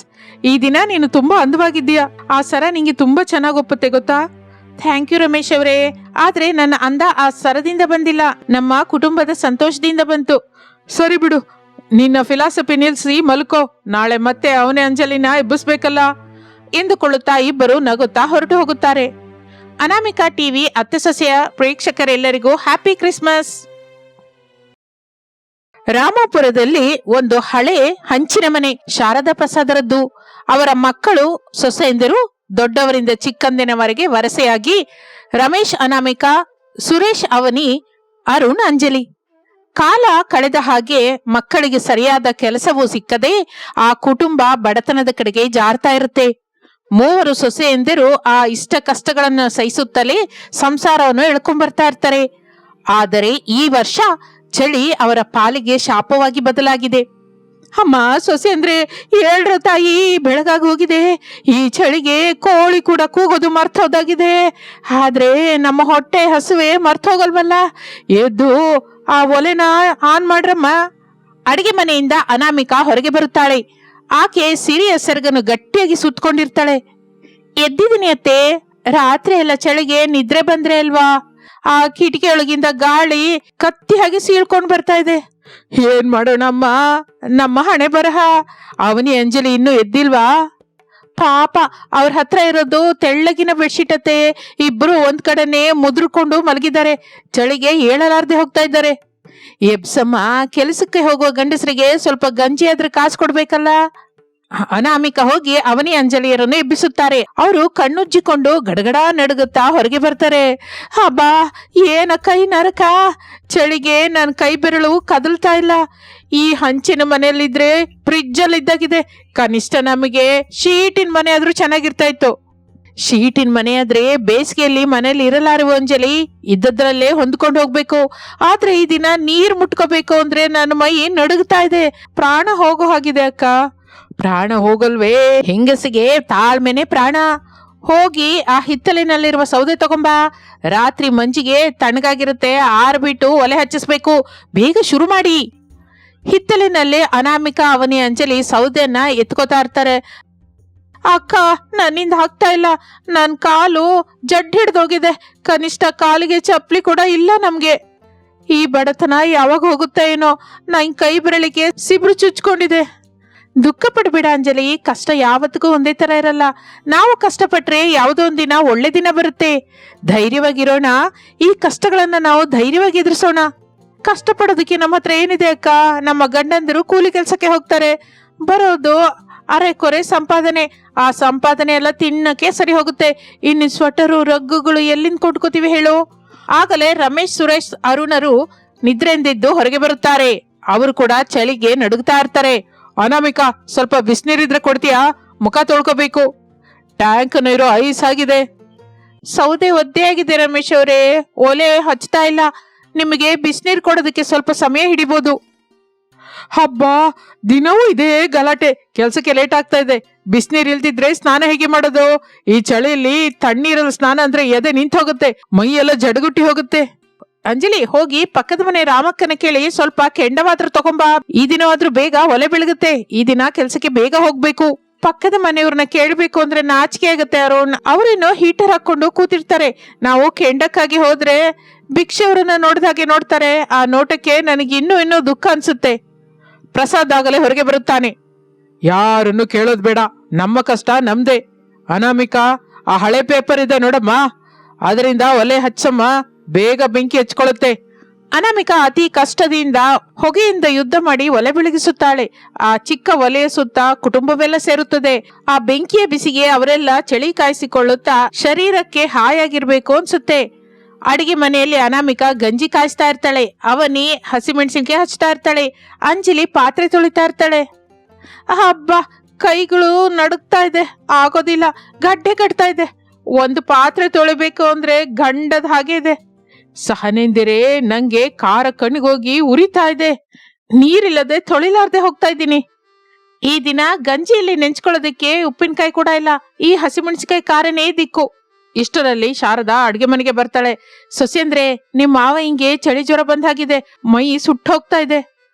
ಈ ದಿನ ನೀನು ತುಂಬಾ ಅಂದವಾಗಿದ್ದೀಯಾ. ಆ ಸರ ನಿಂಗೆ ತುಂಬಾ ಚೆನ್ನಾಗಿ ಒಪ್ಪುತ್ತೆ ಗೊತ್ತಾ. ಥ್ಯಾಂಕ್ ಯು ರಮೇಶ್ ಅವರೇ, ಆದ್ರೆ ನನ್ನ ಅಂದ ಆ ಸರದಿಂದ ಬಂದಿಲ್ಲ, ನಮ್ಮ ಕುಟುಂಬದ ಸಂತೋಷದಿಂದ ಬಂತು. ಸರಿ ಬಿಡು, ನಿನ್ನ ಫಿಲಾಸಫಿ ನಿಲ್ಸಿ ಮಲ್ಕೋ. ನಾಳೆ ಮತ್ತೆ ಅವನೇ ಅಂಜಲಿನ ಎಬ್ಬಿಸ್ಬೇಕಲ್ಲ ಎಂದುಕೊಳ್ಳುತ್ತಾ ಇಬ್ಬರು ನಗುತ್ತಾ ಹೊರಟು ಹೋಗುತ್ತಾರೆ. ಅನಾಮಿಕಾ ಟಿವಿ ಅತ್ತೆ ಸೊಸೆಯ ಪ್ರೇಕ್ಷಕರೆಲ್ಲರಿಗೂ ಹ್ಯಾಪಿ ಕ್ರಿಸ್ಮಸ್. ರಾಮಾಪುರದಲ್ಲಿ ಒಂದು ಹಳೆ ಹಂಚಿನ ಮನೆ ಶಾರದಾ ಪ್ರಸಾದರದ್ದು. ಅವರ ಮಕ್ಕಳು ಸೊಸೆಯಂದಿರು ದೊಡ್ಡವರಿಂದ ಚಿಕ್ಕಂದಿನವರೆಗೆ ವರಸೆಯಾಗಿ ರಮೇಶ್, ಅನಾಮಿಕಾ, ಸುರೇಶ್, ಅವನಿ, ಅರುಣ್, ಅಂಜಲಿ. ಕಾಲ ಕಳೆದ ಹಾಗೆ ಮಕ್ಕಳಿಗೆ ಸರಿಯಾದ ಕೆಲಸವೂ ಸಿಕ್ಕದೆ ಆ ಕುಟುಂಬ ಬಡತನದ ಕಡೆಗೆ ಜಾರ್ತಾ ಇರುತ್ತೆ. ಮೂವರು ಸೊಸೆಯಂದಿರು ಆ ಇಷ್ಟ ಕಷ್ಟಗಳನ್ನು ಸಹಿಸುತ್ತಲೇ ಸಂಸಾರವನ್ನು ಎಳ್ಕೊಂಡ್ಬರ್ತಾ ಇರ್ತಾರೆ. ಆದರೆ ಈ ವರ್ಷ ಚಳಿ ಅವರ ಪಾಲಿಗೆ ಶಾಪವಾಗಿ ಬದಲಾಗಿದೆ. ಅಮ್ಮ, ಸೊಸೆ ಅಂದ್ರೆ ಹೇಳ್ರ ತಾಯಿ, ಬೆಳಗಾಗಿ ಹೋಗಿದೆ. ಈ ಚಳಿಗೆ ಕೋಳಿ ಕೂಡ ಕೂಗೋದು ಮರ್ತೋದಾಗಿದೆ. ಆದ್ರೆ ನಮ್ಮ ಹೊಟ್ಟೆ ಹಸುವೆ ಮರ್ತೋಗಲ್ವಲ್ಲ. ಎದ್ದು ಆ ಒಲೆನ ಆನ್ ಮಾಡ್ರಮ್ಮ. ಅಡಿಗೆ ಮನೆಯಿಂದ ಅನಾಮಿಕಾ ಹೊರಗೆ ಬರುತ್ತಾಳೆ. ಆಕೆ ಸಿರಿಯ ಸೆರಗನ್ನು ಗಟ್ಟಿಯಾಗಿ ಸುತ್ತಕೊಂಡಿರ್ತಾಳೆ. ಎದ್ದಿದ್ದೀನಿ ಅತ್ತೆ. ರಾತ್ರಿ ಎಲ್ಲ ಚಳಿಗೆ ನಿದ್ರೆ ಬಂದ್ರೆ ಅಲ್ವಾ, ಆ ಕಿಟಕಿಯೊಳಗಿಂದ ಗಾಳಿ ಕತ್ತಿ ಹಾಗೆ ಸೀಳ್ಕೊಂಡ್ ಬರ್ತಾ ಇದೆ. ಏನ್ ಮಾಡೋಣಮ್ಮ, ನಮ್ಮ ಹಣೆ ಬರಹ. ಅವನಿ ಅಂಜಲಿ ಇನ್ನೂ ಎದ್ದಿಲ್ವಾ? ಪಾಪ, ಅವ್ರ ಹತ್ರ ಇರೋದು ತೆಳ್ಳಗಿನ ಬೆಡ್ಶೀಟ್ ಅತ್ತೆ. ಇಬ್ರು ಒಂದ್ ಕಡೆನೆ ಮುದ್ರಕೊಂಡು ಮಲಗಿದ್ದಾರೆ. ಚಳಿಗೆ ಏಳಲಾರ್ದೆ ಹೋಗ್ತಾ ಇದ್ದಾರೆ. ಎಬ್ಸಮ್ಮ, ಕೆಲಸಕ್ಕೆ ಹೋಗುವ ಗಂಡಸರಿಗೆ ಸ್ವಲ್ಪ ಗಂಜಿ ಆದ್ರೆ ಕಾಸು ಕೊಡ್ಬೇಕಲ್ಲ. ಅನಾಮಿಕಾ ಹೋಗಿ ಅವನಿ ಅಂಜಲಿಯರನ್ನು ಎಬ್ಬಿಸುತ್ತಾರೆ. ಅವರು ಕಣ್ಣುಜ್ಜಿಕೊಂಡು ಗಡಗಡ ನಡುಗುತ್ತಾ ಹೊರಗೆ ಬರ್ತಾರೆ. ಹಬ್ಬಾ, ಏನ ಕೈ ನರಕ. ಚಳಿಗೆ ನನ್ನ ಕೈ ಬೆರಳು ಕದಲ್ತಾ ಇಲ್ಲ. ಈ ಹಂಚಿನ ಮನೆಯಲ್ಲಿದ್ರೆ ಫ್ರಿಜ್ ಅಲ್ಲಿ ಇದ್ದಾಗಿದೆ. ಕನಿಷ್ಠ ನಮಗೆ ಶೀಟಿನ ಮನೆ ಆದ್ರೂ ಚೆನ್ನಾಗಿರ್ತಾ ಇತ್ತು. ಶೀಟಿನ ಮನೆ ಆದ್ರೆ ಬೇಸಿಗೆಯಲ್ಲಿ ಮನೇಲಿ ಇರಲಾರವು ಅಂಜಲಿ, ಇದ್ದದ್ರಲ್ಲೇ ಹೊಂದ್ಕೊಂಡು ಹೋಗ್ಬೇಕು. ಆದ್ರೆ ಈ ದಿನ ನೀರ್ ಮುಟ್ಕೋಬೇಕು ಅಂದ್ರೆ ನನ್ನ ಮೈ ನಡುಗ್ತಾ ಇದೆ, ಪ್ರಾಣ ಹೋಗೋ ಹಾಗಿದೆ ಅಕ್ಕ. ಪ್ರಾಣ ಹೋಗಲ್ವೇ, ಹೆಂಗಸಿಗೆ ತಾಳ್ಮೆನೆ ಪ್ರಾಣ. ಹೋಗಿ ಆ ಹಿತ್ತಲಿನಲ್ಲಿರುವ ಸೌದೆ ತಗೊಂಬಾ. ರಾತ್ರಿ ಮಂಜಿಗೆ ತಣ್ಣಗಾಗಿರುತ್ತೆ, ಆರ್ಬಿಟ್ಟು ಒಲೆ ಹಚ್ಚಿಸ್ಬೇಕು. ಬೇಗ ಶುರು ಮಾಡಿ. ಹಿತ್ತಲಿನಲ್ಲಿ ಅನಾಮಿಕಾ ಅವನಿ ಅಂಜಲಿ ಸೌದೆಯನ್ನ ಎತ್ಕೋತಾ ಇರ್ತಾರೆ. ಅಕ್ಕ, ನನ್ನಿಂದ ಆಗ್ತಾ ಇಲ್ಲ, ನನ್ನ ಕಾಲು ಜಡ್ ಹಿಡ್ದೋಗಿದೆ. ಕನಿಷ್ಠ ಕಾಲಿಗೆ ಚಪ್ಪಲಿ ಕೂಡ ಇಲ್ಲ ನಮ್ಗೆ. ಈ ಬಡತನ ಯಾವಾಗ ಹೋಗುತ್ತೆ ಏನೋ. ನನ್ ಕೈ ಬೆರಳಿಗೆ ಸಿಬ್ರು ಚುಚ್ಕೊಂಡಿದೆ. ದುಃಖ ಪಡ್ಬೇಡ ಅಂಜಲಿ, ಕಷ್ಟ ಯಾವತ್ತಿಗೂ ಒಂದೇ ತರ ಇರಲ್ಲ. ನಾವು ಕಷ್ಟಪಟ್ರೆ ಯಾವುದೋ ಒಂದಿನ ಒಳ್ಳೆ ದಿನ ಬರುತ್ತೆ. ಧೈರ್ಯವಾಗಿರೋಣ. ಈ ಕಷ್ಟಗಳನ್ನ ನಾವು ಧೈರ್ಯವಾಗಿ ಎದುರಿಸೋಣ. ಕಷ್ಟಪಡೋದಕ್ಕೆ ನಮ್ಮ ಹತ್ರ ಏನಿದೆ ಅಕ್ಕ? ನಮ್ಮ ಗಂಡಂದಿರು ಕೂಲಿ ಕೆಲ್ಸಕ್ಕೆ ಹೋಗ್ತಾರೆ, ಬರೋದು ಅರೆಕೊರೆ ಸಂಪಾದನೆ. ಆ ಸಂಪಾದನೆ ಎಲ್ಲ ತಿನ್ನಕ್ಕೆ ಸರಿ ಹೋಗುತ್ತೆ. ಇನ್ನು ಸ್ವೆಟರು ರಗ್ಗುಗಳು ಎಲ್ಲಿಂದ ಕೊಂಡ್ಕೋತೀವಿ ಹೇಳು? ಆಗಲೇ ರಮೇಶ್, ಸುರೇಶ್, ಅರುಣರು ನಿದ್ರೆಂದಿದ್ದು ಹೊರಗೆ ಬರುತ್ತಾರೆ. ಅವರು ಕೂಡ ಚಳಿಗೆ ನಡುಗ್ತಾ ಇರ್ತಾರೆ. ಅನಾಮಿಕಾ, ಸ್ವಲ್ಪ ಬಿಸಿನೀರಿದ್ರೆ ಕೊಡ್ತೀಯಾ? ಮುಖ ತೊಳ್ಕೋಬೇಕು. ಟ್ಯಾಂಕ್ ನೀರು ಐಸ್ ಆಗಿದೆ. ಸೌದೆ ಒದ್ದೆ ಆಗಿದೆ ರಮೇಶ್ ಅವರೇ, ಒಲೆ ಹಚ್ತಾ ಇಲ್ಲ. ನಿಮಗೆ ಬಿಸಿನೀರು ಕೊಡೋದಕ್ಕೆ ಸ್ವಲ್ಪ ಸಮಯ ಹಿಡಿಬೋದು. ಹಬ್ಬ, ದಿನವೂ ಇದೇ ಗಲಾಟೆ. ಕೆಲ್ಸಕ್ಕೆ ಲೇಟ್ ಆಗ್ತಾ ಇದೆ. ಬಿಸಿನೀರ್ ಇಲ್ದಿದ್ರೆ ಸ್ನಾನ ಹೇಗೆ ಮಾಡೋದು? ಈ ಚಳಿಯಲ್ಲಿ ತಣ್ಣೀರಲ್ಲಿ ಸ್ನಾನ ಅಂದ್ರೆ ಎದೆ ನಿಂತು ಹೋಗುತ್ತೆ, ಮೈ ಎಲ್ಲ ಜಡಗುಟ್ಟಿ ಹೋಗುತ್ತೆ. ಅಂಜಲಿ, ಹೋಗಿ ಪಕ್ಕದ ಮನೆ ರಾಮಕ್ಕನ ಕೇಳಿ ಸ್ವಲ್ಪ ಕೆಂಡವಾದ್ರೂ ತಗೊಂಬಾ. ಈ ದಿನವಾದ್ರೂ ಬೇಗ ಒಲೆ ಬೆಳಗುತ್ತೆ. ಈ ದಿನ ಕೆಲ್ಸಕ್ಕೆ ಬೇಗ ಹೋಗ್ಬೇಕು. ಪಕ್ಕದ ಮನೆಯವ್ರನ್ನ ಕೇಳ್ಬೇಕು ಅಂದ್ರೆ ನಾಚಿಕೆ ಆಗುತ್ತೆ ಅರುಣ್. ಅವ್ರೇನೋ ಹೀಟರ್ ಹಾಕೊಂಡು ಕೂತಿರ್ತಾರೆ. ನಾವು ಕೆಂಡಕ್ಕಾಗಿ ಹೋದ್ರೆ ಭಿಕ್ಷೆಯವ್ರನ್ನ ನೋಡ್ದಾಗೆ ನೋಡ್ತಾರೆ. ಆ ನೋಟಕ್ಕೆ ನನಗೆ ಇನ್ನೂ ದುಃಖ ಅನ್ಸುತ್ತೆ. ಪ್ರಸಾದ್ ಆಗಲೇ ಹೊರಗೆ ಬರುತ್ತಾನೆ. ಯಾರನ್ನು ಕೇಳೋದ್ ಬೇಡ, ನಮ್ಮ ಕಷ್ಟ ನಮ್ದೇ. ಅನಾಮಿಕಾ, ಆ ಹಳೆ ಪೇಪರ್ ಇದೆ ನೋಡಮ್ಮ, ಅದರಿಂದ ಒಲೆ ಹಚ್ಚಮ್ಮ, ಬೇಗ ಬೆಂಕಿ ಹಚ್ಕೊಳ್ಳುತ್ತೆ. ಅನಾಮಿಕಾ ಅತಿ ಕಷ್ಟದಿಂದ ಹೊಗೆಯಿಂದ ಯುದ್ಧ ಮಾಡಿ ಒಲೆ ಬೆಳಗಿಸುತ್ತಾಳೆ. ಆ ಚಿಕ್ಕ ಒಲೆಯ ಸುತ್ತ ಕುಟುಂಬವೆಲ್ಲ ಸೇರುತ್ತದೆ. ಆ ಬೆಂಕಿಯ ಬಿಸಿಗೆ ಅವರೆಲ್ಲ ಚಳಿ ಕಾಯಿಸಿಕೊಳ್ಳುತ್ತಾ ಶರೀರಕ್ಕೆ ಹಾಯಾಗಿರ್ಬೇಕು ಅನ್ಸುತ್ತೆ. ಅಡಿಗೆ ಮನೆಯಲ್ಲಿ ಅನಾಮಿಕಾ ಗಂಜಿ ಕಾಯಿಸ್ತಾ ಇರ್ತಾಳೆ. ಅವನಿ ಹಸಿಮೆಣಸಿನ್ಕಾಯಿ ಹಚ್ತಾ ಇರ್ತಾಳೆ. ಅಂಜಲಿ ಪಾತ್ರೆ ತೊಳಿತಾ ಇರ್ತಾಳೆ. ಹಬ್ಬ, ಕೈಗಳು ನಡುಗ್ತಾ ಇದೆ, ಆಗೋದಿಲ್ಲ, ಗಡ್ಡೆ ಕಟ್ತಾ ಇದೆ. ಒಂದು ಪಾತ್ರೆ ತೊಳಿಬೇಕು ಅಂದ್ರೆ ಗಂಡದ ಹಾಗೆ ಇದೆ. ಸಹನೆಂದಿರೆ, ನಂಗೆ ಖಾರ ಕಣ್ಣಿಗೋಗಿ ಉರಿತಾ ಇದೆ. ನೀರಿಲ್ಲದೆ ತೊಳಿಲಾರ್ದೆ ಹೋಗ್ತಾ ಇದ್ದೀನಿ. ಈ ದಿನ ಗಂಜಿಯಲ್ಲಿ ನೆಂಚ್ಕೊಳ್ಳೋದಕ್ಕೆ ಉಪ್ಪಿನಕಾಯಿ ಕೂಡ ಇಲ್ಲ. ಈ ಹಸಿಮೆಣಸಿನಕಾಯಿ ಖಾರನೇ ದಿಕ್ಕು. ಇಷ್ಟರಲ್ಲಿ ಶಾರದಾ ಅಡ್ಗೆ ಮನೆಗೆ ಬರ್ತಾಳೆ. ಸೊಸೆಂದ್ರೆ, ನಿಮ್ ಮಾವ ಹಿಂಗೆ ಚಳಿ ಜ್ವರ ಬಂದಾಗಿದೆ, ಮೈ ಸುಟ್ಟು ಹೋಗ್ತಾ ಇದೆ.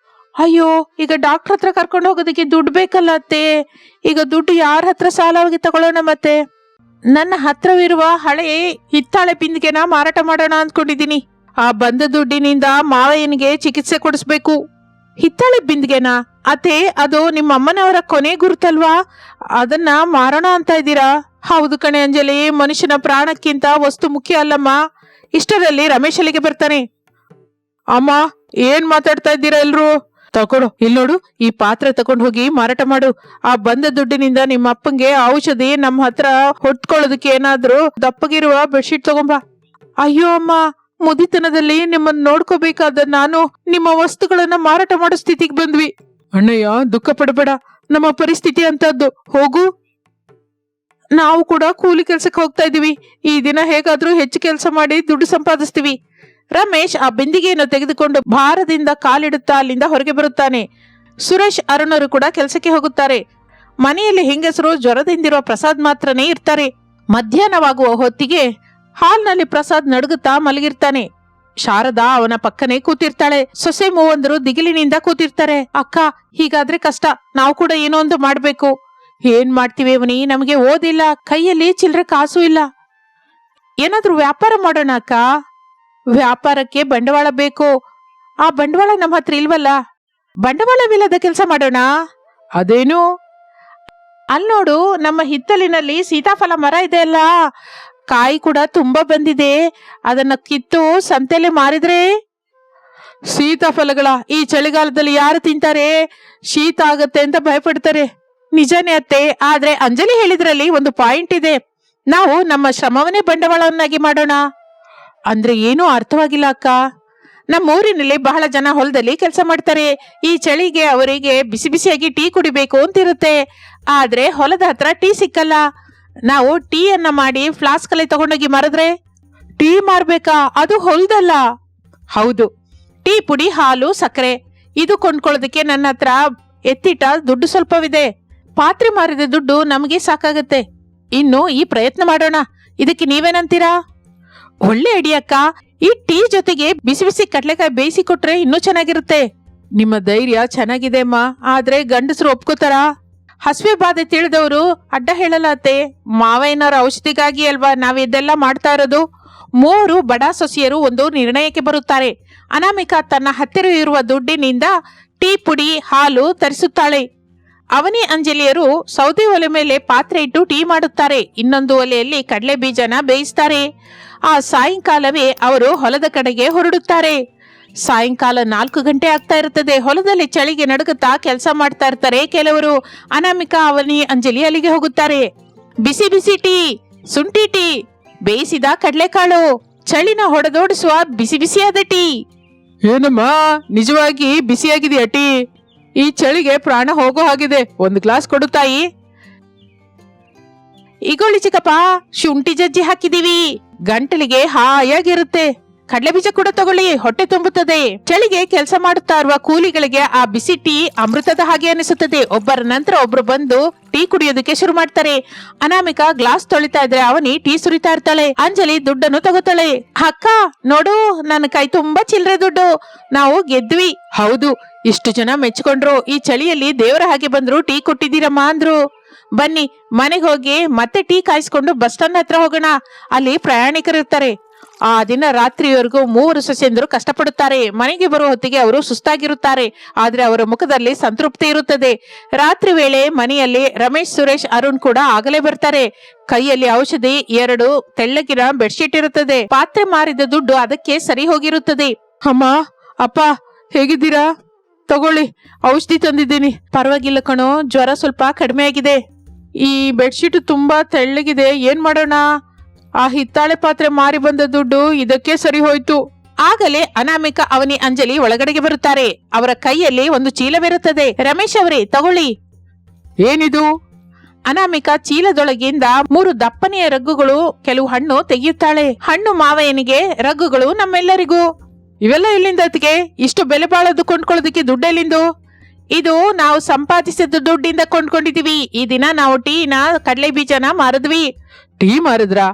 ಅಯ್ಯೋ, ಈಗ ಡಾಕ್ಟರ್ ಹತ್ರ ಕರ್ಕೊಂಡು ಹೋಗೋದಕ್ಕೆ ದುಡ್ಡು ಬೇಕಲ್ಲ ಅತ್ತೆ. ಈಗ ದುಡ್ಡು ಯಾರ ಹತ್ರ ಸಾಲವಾಗಿ ತಗೊಳ್ಳೋಣ? ಮತ್ತೆ ನನ್ನ ಹತ್ರವಿರುವ ಹಳೆ ಹಿತ್ತಾಳೆ ಬಿಂದಿಗೆನ ಮಾರಾಟ ಮಾಡೋಣ ಅಂದ್ಕೊಂಡಿದ್ದೀನಿ. ಆ ಬಂದ ದುಡ್ಡಿನಿಂದ ಮಾವಯ್ಯನಿಗೆ ಚಿಕಿತ್ಸೆ ಕೊಡಿಸ್ಬೇಕು. ಹಿತ್ತಾಳೆ ಬಿಂದಿಗೆನಾ ಅತ್ತೆ? ಅದು ನಿಮ್ಮ ಅಮ್ಮನವರ ಕೊನೆ ಗುರುತಲ್ವಾ? ಅದನ್ನ ಮಾರೋಣ ಅಂತ ಇದ್ದೀರಾ? ಹೌದು ಕಣೆ ಅಂಜಲಿ, ಮನುಷ್ಯನ ಪ್ರಾಣಕ್ಕಿಂತ ವಸ್ತು ಮುಖ್ಯ ಅಲ್ಲಮ್ಮ. ಇಷ್ಟರಲ್ಲಿ ರಮೇಶ್ ಅಲ್ಲಿಗೆ ಬರ್ತಾನೆ. ಅಮ್ಮ, ಏನ್ ಮಾತಾಡ್ತಾ ಇದ್ದೀರಾ ಎಲ್ರು? ತಗೊಡು, ಇಲ್ಲಿ ನೋಡು, ಈ ಪಾತ್ರೆ ತಗೊಂಡು ಹೋಗಿ ಮಾರಾಟ ಮಾಡು. ಆ ಬಂದ ದುಡ್ಡಿನಿಂದ ನಿಮ್ಮ ಅಪ್ಪಂಗೆ ಔಷಧಿ, ನಮ್ಮ ಹತ್ರ ಹೊಟ್ಕೊಳ್ಳೋದಕ್ಕೆ ಏನಾದ್ರೂ ದಪ್ಪಗಿರುವ ಬೆಡ್ಶೀಟ್ ತಗೊಂಬಾ. ಅಯ್ಯೋ ಅಮ್ಮ, ಮುದಿತನದಲ್ಲಿ ನಿಮ್ಮನ್ನ ನೋಡ್ಕೋಬೇಕಾದ ನಾನು ನಿಮ್ಮ ವಸ್ತುಗಳನ್ನ ಮಾರಾಟ ಮಾಡೋ ಸ್ಥಿತಿಗೆ ಬಂದ್ವಿ. ಅಣ್ಣಯ್ಯ, ದುಃಖ ಪಡಬೇಡ, ನಮ್ಮ ಪರಿಸ್ಥಿತಿ ಅಂತದ್ದು. ಹೋಗು, ನಾವು ಕೂಡ ಕೂಲಿ ಕೆಲ್ಸಕ್ಕೆ ಹೋಗ್ತಾ ಇದೀವಿ. ಈ ದಿನ ಹೇಗಾದ್ರೂ ಹೆಚ್ಚು ಕೆಲಸ ಮಾಡಿ ದುಡ್ಡು ಸಂಪಾದಿಸ್ತೀವಿ. ರಮೇಶ್ ಆ ಬಿಂದಿಗೆಯನ್ನು ತೆಗೆದುಕೊಂಡು ಭಾರದಿಂದ ಕಾಲಿಡುತ್ತಾ ಅಲ್ಲಿಂದ ಹೊರಗೆ ಬರುತ್ತಾನೆ. ಸುರೇಶ್, ಅರುಣರು ಕೂಡ ಕೆಲಸಕ್ಕೆ ಹೋಗುತ್ತಾರೆ. ಮನೆಯಲ್ಲಿ ಹೆಂಗಸರು ಜ್ವರದಿಂದಿರುವ ಪ್ರಸಾದ್ ಮಾತ್ರನೇ ಇರ್ತಾರೆ. ಮಧ್ಯಾಹ್ನವಾಗುವ ಹೊತ್ತಿಗೆ ಹಾಲ್ನಲ್ಲಿ ಪ್ರಸಾದ್ ನಡುಗುತ್ತಾ ಮಲಗಿರ್ತಾನೆ. ಶಾರದಾ ಅವನ ಪಕ್ಕನೆ ಕೂತಿರ್ತಾಳೆ. ಸೊಸೆ ಮೂವಂದರು ದಿಗಿಲಿನಿಂದ ಕೂತಿರ್ತಾರೆ. ಅಕ್ಕ, ಹೀಗಾದ್ರೆ ಕಷ್ಟ, ನಾವು ಕೂಡ ಏನೋ ಒಂದು ಮಾಡ್ಬೇಕು. ಏನ್ ಮಾಡ್ತೀವಿ ಅವನಿ? ನಮಗೆ ಓದಿಲ್ಲ, ಕೈಯಲ್ಲಿ ಚಿಲ್ಲರೆ ಕಾಸು ಇಲ್ಲ. ಏನಾದ್ರೂ ವ್ಯಾಪಾರ ಮಾಡೋಣ ಅಕ್ಕ. ವ್ಯಾಪಾರಕ್ಕೆ ಬಂಡವಾಳ ಬೇಕು. ಆ ಬಂಡವಾಳ ನಮ್ಮ ಹತ್ರ ಇಲ್ವಲ್ಲ. ಬಂಡವಾಳವಿಲ್ಲದ ಕೆಲಸ ಮಾಡೋಣ. ಅದೇನು? ಅಲ್ಲಿ ನೋಡು, ನಮ್ಮ ಹಿತ್ತಲಿನಲ್ಲಿ ಸೀತಾಫಲ ಮರ ಇದೆ ಅಲ್ಲ, ಕಾಯಿ ಕೂಡ ತುಂಬಾ ಬಂದಿದೆ. ಅದನ್ನ ಕಿತ್ತು ಸಂತೆಲೆ ಮಾರಿದ್ರೆ. ಸೀತಾಫಲಗಳ ಈ ಚಳಿಗಾಲದಲ್ಲಿ ಯಾರು ತಿಂತಾರೆ? ಶೀತ ಆಗತ್ತೆ ಅಂತ ಭಯಪಡ್ತಾರೆ. ನಿಜನೇ ಅತ್ತೆ, ಆದ್ರೆ ಅಂಜಲಿ ಹೇಳಿದ್ರಲ್ಲಿ ಒಂದು ಪಾಯಿಂಟ್ ಇದೆ. ನಾವು ನಮ್ಮ ಶ್ರಮವನ್ನೇ ಬಂಡವಾಳವನ್ನಾಗಿ ಮಾಡೋಣ. ಅಂದ್ರೆ ಏನೂ ಅರ್ಥವಾಗಿಲ್ಲ ಅಕ್ಕ. ನಮ್ಮ ಊರಿನಲ್ಲಿ ಬಹಳ ಜನ ಹೊಲದಲ್ಲಿ ಕೆಲಸ ಮಾಡ್ತಾರೆ. ಈ ಚಳಿಗೆ ಅವರಿಗೆ ಬಿಸಿ ಬಿಸಿಯಾಗಿ ಟೀ ಕುಡಿಬೇಕು ಅಂತಿರುತ್ತೆ. ಆದ್ರೆ ಹೊಲದ ಹತ್ರ ಟೀ ಸಿಕ್ಕಲ್ಲ. ನಾವು ಟೀಯನ್ನ ಮಾಡಿ ಫ್ಲಾಸ್ಕ್ ಅಲ್ಲಿ ತಗೊಂಡೋಗಿ ಮಾರಿದ್ರೆ? ಟೀ ಮಾರ್ಬೇಕಾ? ಅದು ಹೊಲ್ದಲ್ಲ. ಹೌದು, ಟೀ ಪುಡಿ, ಹಾಲು, ಸಕ್ಕರೆ ಇದು ಕೊಂಡ್ಕೊಳ್ಳೋದಕ್ಕೆ ನನ್ನ ಹತ್ರ ಎತ್ತಿಟ್ಟ ದುಡ್ಡು ಸ್ವಲ್ಪವಿದೆ. ಪಾತ್ರೆ ಮಾರಿದ ದುಡ್ಡು ನಮಗೆ ಸಾಕಾಗತ್ತೆ. ಇನ್ನು ಈ ಪ್ರಯತ್ನ ಮಾಡೋಣ. ಇದಕ್ಕೆ ನೀವೇನಂತೀರಾ? ಒಳ್ಳೆ ಅಡಿಯಕ್ಕ. ಈ ಟೀ ಜೊತೆಗೆ ಬಿಸಿ ಬಿಸಿ ಕಡ್ಲೆಕಾಯಿ ಬೇಯಿಸಿ ಕೊಟ್ರೆ ಇನ್ನೂ ಚೆನ್ನಾಗಿರುತ್ತೆ. ನಿಮ್ಮ ಧೈರ್ಯ ಚೆನ್ನಾಗಿದೆ ಅಮ್ಮ, ಆದ್ರೆ ಗಂಡಸರು ಒಪ್ಕೋತಾರಾ? ಹಸುವೆ ಬಾಧೆ ತಿಳಿದವರು ಅಡ್ಡ ಹೇಳಲ್ಲ ಅತ್ತೆ. ಮಾವಯ್ಯನವರ ಔಷಧಿಗಾಗಿ ಅಲ್ವಾ ನಾವಿದೆಲ್ಲ ಮಾಡ್ತಾ ಇರೋದು. 3 ಬಡ ಸೊಸೆಯರು ಒಂದು ನಿರ್ಣಯಕ್ಕೆ ಬರುತ್ತಾರೆ. ಅನಾಮಿಕಾ ತನ್ನ ಹತ್ತಿರ ಇರುವ ದುಡ್ಡಿನಿಂದ ಟೀ ಪುಡಿ, ಹಾಲು ತರಿಸುತ್ತಾಳೆ. ಅವನಿ ಅಂಜಲಿಯರು ಸೌದೆ ಒಲೆ ಮೇಲೆ ಪಾತ್ರೆ ಇಟ್ಟು ಟೀ ಮಾಡುತ್ತಾರೆ. ಇನ್ನೊಂದು ಒಲೆಯಲ್ಲಿ ಕಡಲೆ ಬೀಜನ ಬೇಯಿಸ್ತಾರೆ. ಆ ಸಾಯಂಕಾಲವೇ ಅವರು ಹೊಲದ ಕಡೆಗೆ ಹೊರಡುತ್ತಾರೆ. ಸಾಯಂಕಾಲ 4 ಗಂಟೆ ಆಗ್ತಾ ಇರುತ್ತದೆ. ಹೊಲದಲ್ಲಿ ಚಳಿಗೆ ನಡುಗುತ್ತಾ ಕೆಲಸ ಮಾಡ್ತಾ ಇರ್ತಾರೆ ಕೆಲವರು. ಅನಾಮಿಕಾ, ಅವನಿ, ಅಂಜಲಿ ಅಲ್ಲಿಗೆ ಹೋಗುತ್ತಾರೆ. ಬಿಸಿ ಬಿಸಿ ಟೀ, ಶುಂಠಿ ಟೀ, ಬೇಯಿಸಿದ ಕಡಲೆಕಾಳು, ಚಳಿನ ಹೊಡೆದೋಡಿಸುವ ಬಿಸಿ ಬಿಸಿಯಾದ ಟೀ. ಏನಮ್ಮ, ನಿಜವಾಗಿ ಬಿಸಿಯಾಗಿದೆಯಾ ಟೀ? ಈ ಚಳಿಗೆ ಪ್ರಾಣ ಹೋಗೋ ಹಾಗಿದೆ. 1 ಗ್ಲಾಸ್ ಕೊಡು ತಾಯಿ. ಈಗೋಳಿ ಚಿಕ್ಕಪ್ಪ, ಶುಂಠಿ ಜಜ್ಜಿ ಹಾಕಿದೀವಿ, ಗಂಟಲಿಗೆ ಹಾಯಾಗಿರುತ್ತೆ. ಕಡಲೆ ಬೀಜ ಕೂಡ ತಗೊಳ್ಳಿ, ಹೊಟ್ಟೆ ತುಂಬುತ್ತದೆ. ಚಳಿಗೆ ಕೆಲಸ ಮಾಡುತ್ತಾ ಇರುವ ಕೂಲಿಗಳಿಗೆ ಆ ಬಿಸಿ ಟೀ ಅಮೃತದ ಹಾಗೆ ಅನಿಸುತ್ತದೆ. ಒಬ್ಬರ ನಂತರ ಒಬ್ರು ಬಂದು ಟೀ ಕುಡಿಯೋದಕ್ಕೆ ಶುರು ಮಾಡ್ತಾರೆ. ಅನಾಮಿಕಾ ಗ್ಲಾಸ್ ತೊಳಿತಾ ಇದ್ರೆ ಅವನಿ ಟೀ ಸುರಿತಾ ಇರ್ತಾಳೆ. ಅಂಜಲಿ ದುಡ್ಡನ್ನು ತಗೋತಾಳೆ. ಅಕ್ಕ ನೋಡು, ನನ್ನ ಕೈ ತುಂಬಾ ಚಿಲ್ಲರೆ ದುಡ್ಡು, ನಾವು ಗೆದ್ವಿ. ಹೌದು, ಇಷ್ಟು ಜನ ಮೆಚ್ಕೊಂಡ್ರು. ಈ ಚಳಿಯಲ್ಲಿ ದೇವರ ಹಾಗೆ ಬಂದ್ರು ಟೀ ಕೊಟ್ಟಿದ್ದೀರಮ್ಮ ಅಂದ್ರು. ಬನ್ನಿ ಮನೆಗೆ ಹೋಗಿ ಮತ್ತೆ ಟೀ ಕಾಯಿಸ್ಕೊಂಡು ಬಸ್ ಸ್ಟಾಂಡ್ ಹತ್ರ ಹೋಗೋಣ. ಅಲ್ಲಿ ಪ್ರಯಾಣಿಕರಿರ್ತಾರೆ. ಆ ದಿನ ರಾತ್ರಿಯವರೆಗೂ 3 ಸೊಸೆಯಂದರು ಕಷ್ಟಪಡುತ್ತಾರೆ. ಮನೆಗೆ ಬರುವ ಹೊತ್ತಿಗೆ ಅವರು ಸುಸ್ತಾಗಿರುತ್ತಾರೆ. ಆದ್ರೆ ಅವರ ಮುಖದಲ್ಲಿ ಸಂತೃಪ್ತಿ ಇರುತ್ತದೆ. ರಾತ್ರಿ ವೇಳೆ ಮನೆಯಲ್ಲಿ ರಮೇಶ್, ಸುರೇಶ್, ಅರುಣ್ ಕೂಡ ಆಗಲೇ ಬರ್ತಾರೆ. ಕೈಯಲ್ಲಿ ಔಷಧಿ, 2 ತೆಳ್ಳಗಿನ ಬೆಡ್ಶೀಟ್ ಇರುತ್ತದೆ. ಪಾತ್ರೆ ಮಾರಿದ ದುಡ್ಡು ಅದಕ್ಕೆ ಸರಿ ಹೋಗಿರುತ್ತದೆ. ಅಮ್ಮ, ಅಪ್ಪ ಹೇಗಿದ್ದೀರಾ? ತಗೊಳ್ಳಿ, ಔಷಧಿ ತಂದಿದ್ದೀನಿ. ಪರವಾಗಿಲ್ಲ ಕಣೋ, ಜ್ವರ ಸ್ವಲ್ಪ ಕಡಿಮೆ ಆಗಿದೆ. ಈ ಬೆಡ್ಶೀಟ್ ತುಂಬಾ ತೆಳ್ಳಗಿದೆ, ಏನ್ ಮಾಡೋಣ? ಆ ಹಿತ್ತಾಳೆ ಪಾತ್ರೆ ಮಾರಿ ಬಂದ ದುಡ್ಡು ಇದಕ್ಕೆ ಸರಿ ಹೋಯ್ತು. ಆಗಲೇ ಅನಾಮಿಕಾ, ಅವನಿ, ಅಂಜಲಿ ಒಳಗಡೆಗೆ ಬರುತ್ತಾರೆ. ಅವರ ಕೈಯಲ್ಲಿ ಒಂದು ಚೀಲವಿರುತ್ತದೆ. ರಮೇಶ್ ಅವರೇ, ತಗೊಳ್ಳಿ. ಏನಿದು? ಅನಾಮಿಕಾ ಚೀಲದೊಳಗಿಂದ 3 ದಪ್ಪನೆಯ ರಗ್ಗುಗಳು, ಕೆಲವು ಹಣ್ಣು ತೆಗೆಯುತ್ತಾಳೆ. ಹಣ್ಣು ಮಾವಯ್ಯನಿಗೆ, ರಗ್ಗುಗಳು ನಮ್ಮೆಲ್ಲರಿಗೂ. ಇವೆಲ್ಲ ಎಲ್ಲಿಂದ ಅತ್ತಿಗೆ? ಇಷ್ಟು ಬೆಲೆ ಬಾಳೋದು ಕೊಂಡ್ಕೊಳ್ಳೋದಕ್ಕೆ ದುಡ್ಡೆಲ್ಲಿಂದು? ಇದು ನಾವು ಸಂಪಾದಿಸಿದ ದುಡ್ಡಿಂದ ಕೊಂಡ್ಕೊಂಡಿದೀವಿ. ಈ ದಿನ ನಾವು ಟೀನ, ಕಡಲೆ ಬೀಜನ ಮಾರಿದ್ವಿ. ಟೀ ಮಾರಿದ್ರಾ?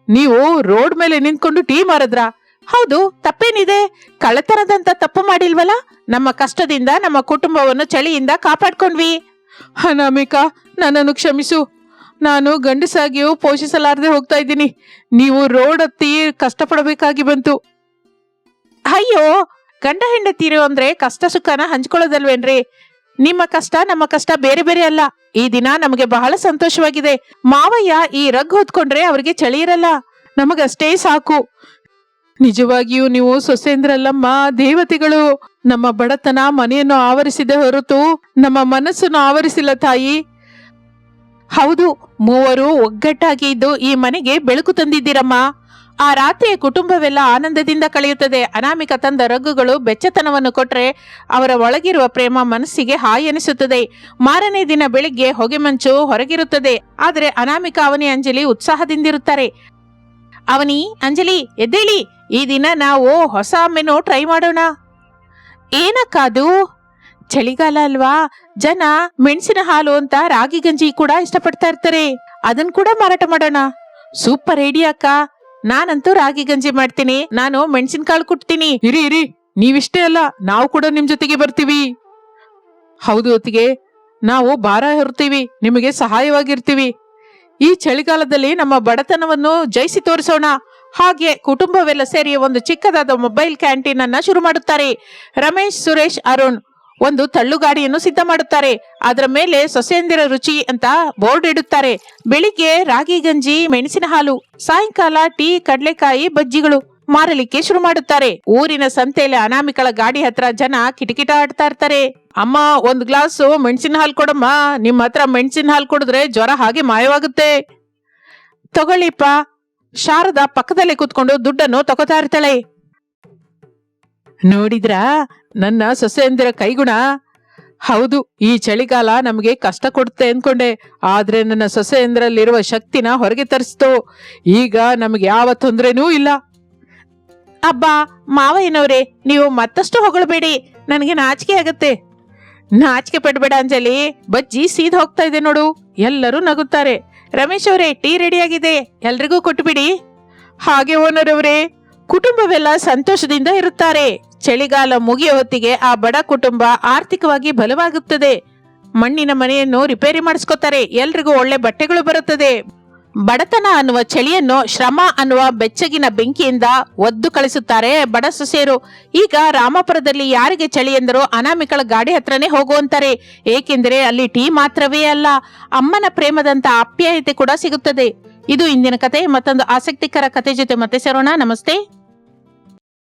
ನೀವು ರೋಡ್ ಮೇಲೆ ನಿಂತ್ಕೊಂಡು ಟೀ ಮಾರಿದ್ರಾ? ಹೌದು, ತಪ್ಪೇನಿದೆ? ಕಳ್ಳತನದಂತ ತಪ್ಪು ಮಾಡಿಲ್ವಲ್ಲ. ನಮ್ಮ ಕಷ್ಟದಿಂದ ನಮ್ಮ ಕುಟುಂಬವನ್ನು ಚಳಿಯಿಂದ ಕಾಪಾಡ್ಕೊಂಡ್ವಿ. ಅನಾಮಿಕಾ, ನನ್ನನ್ನು ಕ್ಷಮಿಸು. ನಾನು ಗಂಡಸಾಗಿಯೂ ಪೋಷಿಸಲಾರದೆ ಹೋಗ್ತಾ ಇದ್ದೀನಿ. ನೀವು ರೋಡ್ ಹತ್ತಿ ಕಷ್ಟಪಡಬೇಕಾಗಿ ಬಂತು. ಅಯ್ಯೋ, ಗಂಡ ಹೆಂಡತೀರು ಅಂದ್ರೆ ಕಷ್ಟ ಸುಖನ ಹಂಚ್ಕೊಳ್ಳೋದಲ್ವೇನ್ರಿ? ನಿಮ್ಮ ಕಷ್ಟ ನಮ್ಮ ಕಷ್ಟ ಬೇರೆ ಬೇರೆ ಅಲ್ಲ. ಈ ದಿನ ನಮಗೆ ಬಹಳ ಸಂತೋಷವಾಗಿದೆ. ಮಾವಯ್ಯ ಈ ರಗ್ ಹೊತ್ಕೊಂಡ್ರೆ ಅವ್ರಿಗೆ ಚಳಿ ಇರಲ್ಲ, ನಮಗಷ್ಟೇ ಸಾಕು. ನಿಜವಾಗಿಯೂ ನೀವು ಸೊಸೆಂದ್ರಲ್ಲಮ್ಮ, ದೇವತೆಗಳು. ನಮ್ಮ ಬಡತನ ಮನೆಯನ್ನು ಆವರಿಸಿದೆ ಹೊರತು ನಮ್ಮ ಮನಸ್ಸನ್ನು ಆವರಿಸಿಲ್ಲ ತಾಯಿ. ಹೌದು, 3 ಒಗ್ಗಟ್ಟಾಗಿ ಇದ್ದು ಈ ಮನೆಗೆ ಬೆಳಕು ತಂದಿದ್ದೀರಮ್ಮ. ಆ ರಾತ್ರಿಯ ಕುಟುಂಬವೆಲ್ಲ ಆನಂದದಿಂದ ಕಳೆಯುತ್ತದೆ. ಅನಾಮಿಕಾ ತಂದ ರಗ್ಗುಗಳು ಬೆಚ್ಚತನವನ್ನು ಕೊಟ್ರೆ ಅವರ ಒಳಗಿರುವ ಪ್ರೇಮ ಮನಸ್ಸಿಗೆ ಹಾಯಿ ಅನಿಸುತ್ತದೆ. ಮಾರನೇ ದಿನ ಬೆಳಿಗ್ಗೆ ಹೊಗೆ ಮಂಚು ಹೊರಗಿರುತ್ತದೆ. ಆದರೆ ಅನಾಮಿಕಾ, ಅವನಿ, ಅಂಜಲಿ ಉತ್ಸಾಹದಿಂದಿರುತ್ತಾರೆ. ಅವನಿ, ಅಂಜಲಿ, ಎದ್ದೇಳಿ. ಈ ದಿನ ನಾವು ಹೊಸ ಮೆನು ಟ್ರೈ ಮಾಡೋಣ. ಏನಕ್ಕಾದು? ಚಳಿಗಾಲ ಅಲ್ವಾ, ಜನ ಮೆಣಸಿನ ಹಾಲು ಅಂತ ರಾಗಿ ಗಂಜಿ ಕೂಡ ಇಷ್ಟಪಡ್ತಾ ಇರ್ತಾರೆ. ಅದನ್ ಕೂಡ ಮಾರಾಟ ಮಾಡೋಣ. ಸೂಪರ್ ಐಡಿಯಾ ಅಕ್ಕ. ನಾನಂತೂ ರಾಗಿ ಗಂಜಿ ಮಾಡ್ತೀನಿ. ನಾನು ಮೆಣಸಿನಕಾಳು ಕುಟ್ತೀನಿ. ಇರಿ, ನೀವಿಷ್ಟೇ ಅಲ್ಲ, ನಾವು ಕೂಡ ನಿಮ್ ಜೊತೆಗೆ ಬರ್ತೀವಿ. ಹೌದು ಅತ್ತಿಗೆ, ನಾವು ಭಾರ ಹೊರ್ತೀವಿ, ನಿಮಗೆ ಸಹಾಯವಾಗಿರ್ತೀವಿ. ಈ ಚಳಿಗಾಲದಲ್ಲಿ ನಮ್ಮ ಬಡತನವನ್ನು ಜಯಿಸಿ ತೋರಿಸೋಣ. ಹಾಗೆ ಕುಟುಂಬವೆಲ್ಲ ಸೇರಿ ಒಂದು ಚಿಕ್ಕದಾದ ಮೊಬೈಲ್ ಕ್ಯಾಂಟೀನ್ ಅನ್ನ ಶುರು ಮಾಡುತ್ತಾರೆ. ರಮೇಶ್, ಸುರೇಶ್, ಅರುಣ್ ಒಂದು ತಳ್ಳುಗಾಡಿಯನ್ನು ಸಿದ್ಧ ಮಾಡುತ್ತಾರೆ. ಅದರ ಮೇಲೆ ಸೊಸೆಯಂದಿರ ರುಚಿ ಅಂತ ಬೋರ್ಡ್ ಇಡುತ್ತಾರೆ. ಬೆಳಿಗ್ಗೆ ರಾಗಿ ಗಂಜಿ, ಮೆಣಸಿನ ಹಾಲು, ಸಾಯಂಕಾಲ ಟೀ, ಕಡಲೆಕಾಯಿ, ಬಜ್ಜಿಗಳು ಮಾರಲಿಕ್ಕೆ ಶುರು ಮಾಡುತ್ತಾರೆ. ಊರಿನ ಸಂತೆಯಲ್ಲಿ ಅನಾಮಿಕಳ ಗಾಡಿ ಹತ್ರ ಜನ ಕಿಟಕಿಟ ಆಡ್ತಾ ಇರ್ತಾರೆ. ಅಮ್ಮ, 1 ಗ್ಲಾಸ್ ಮೆಣಸಿನ ಹಾಲು ಕೊಡಮ್ಮ. ನಿಮ್ಮ ಹತ್ರ ಮೆಣಸಿನ ಹಾಲು ಕುಡಿದ್ರೆ ಜ್ವರ ಹಾಗೆ ಮಾಯವಾಗುತ್ತೆ. ತಗೊಳ್ಳಿಪ್ಪ. ಶಾರದಾ ಪಕ್ಕದಲ್ಲೇ ಕೂತ್ಕೊಂಡು ದುಡ್ಡನ್ನು ತಗೋತಾ ಇರ್ತಾಳೆ. ನೋಡಿದ್ರಾ ನನ್ನ ಸೊಸೆಯಂದಿರ ಕೈಗುಣ? ಹೌದು, ಈ ಚಳಿಗಾಲ ನಮಗೆ ಕಷ್ಟ ಕೊಡುತ್ತೆ ಅನ್ಕೊಂಡೆ, ಆದ್ರೆ ನನ್ನ ಸೊಸೆಯಂದ್ರಲ್ಲಿರುವ ಶಕ್ತಿನ ಹೊರಗೆ ತರಿಸ್ತು. ಈಗ ನಮಗೆ ಯಾವ ತೊಂದ್ರೆನೂ ಇಲ್ಲ. ಅಬ್ಬಾ ಮಾವಯ್ಯನವ್ರೆ, ನೀವು ಮತ್ತಷ್ಟು ಹೊಗಳಬೇಡಿ, ನನಗೆ ನಾಚಿಕೆ ಆಗತ್ತೆ. ನಾಚಿಕೆ ಪಡ್ಬೇಡ ಅಂಜಲಿ, ಬಜ್ಜಿ ಸೀದ್ ಹೋಗ್ತಾ ಇದೆ ನೋಡು. ಎಲ್ಲರೂ ನಗುತ್ತಾರೆ. ರಮೇಶ್ ಅವರೇ, ಟೀ ರೆಡಿಯಾಗಿದೆ, ಎಲ್ರಿಗೂ ಕೊಟ್ಟುಬಿಡಿ. ಹಾಗೆ ಓನರ್ ಅವರೇ. ಕುಟುಂಬವೆಲ್ಲ ಸಂತೋಷದಿಂದ ಇರುತ್ತಾರೆ. ಚಳಿಗಾಲ ಮುಗಿಯೋ ಹೊತ್ತಿಗೆ ಆ ಬಡ ಕುಟುಂಬ ಆರ್ಥಿಕವಾಗಿ ಬಲವಾಗುತ್ತದೆ. ಮಣ್ಣಿನ ಮನೆಯನ್ನು ರಿಪೇರಿ ಮಾಡಿಸ್ಕೋತಾರೆ. ಎಲ್ರಿಗೂ ಒಳ್ಳೆ ಬಟ್ಟೆಗಳು ಬರುತ್ತದೆ. ಬಡತನ ಅನ್ನುವ ಚಳಿಯನ್ನು ಶ್ರಮ ಅನ್ನುವ ಬೆಚ್ಚಗಿನ ಬೆಂಕಿಯಿಂದ ಒದ್ದು ಕಳಿಸುತ್ತಾರೆ ಬಡ ಸೊಸೆಯರು. ಈಗ ರಾಮಪುರದಲ್ಲಿ ಯಾರಿಗೆ ಚಳಿ ಎಂದರೂ ಅನಾಮಿಕಳ ಗಾಡಿ ಹತ್ರನೇ ಹೋಗುವಂತಾರೆ. ಏಕೆಂದರೆ ಅಲ್ಲಿ ಟೀ ಮಾತ್ರವೇ ಅಲ್ಲ, ಅಮ್ಮನ ಪ್ರೇಮದಂತ ಆಪ್ಯಾಯತೆ ಕೂಡ ಸಿಗುತ್ತದೆ. ಇದು ಇಂದಿನ ಕತೆ. ಮತ್ತೊಂದು ಆಸಕ್ತಿಕರ ಕತೆ ಜೊತೆ ಮತ್ತೆ ಸೇರೋಣ. ನಮಸ್ತೆ.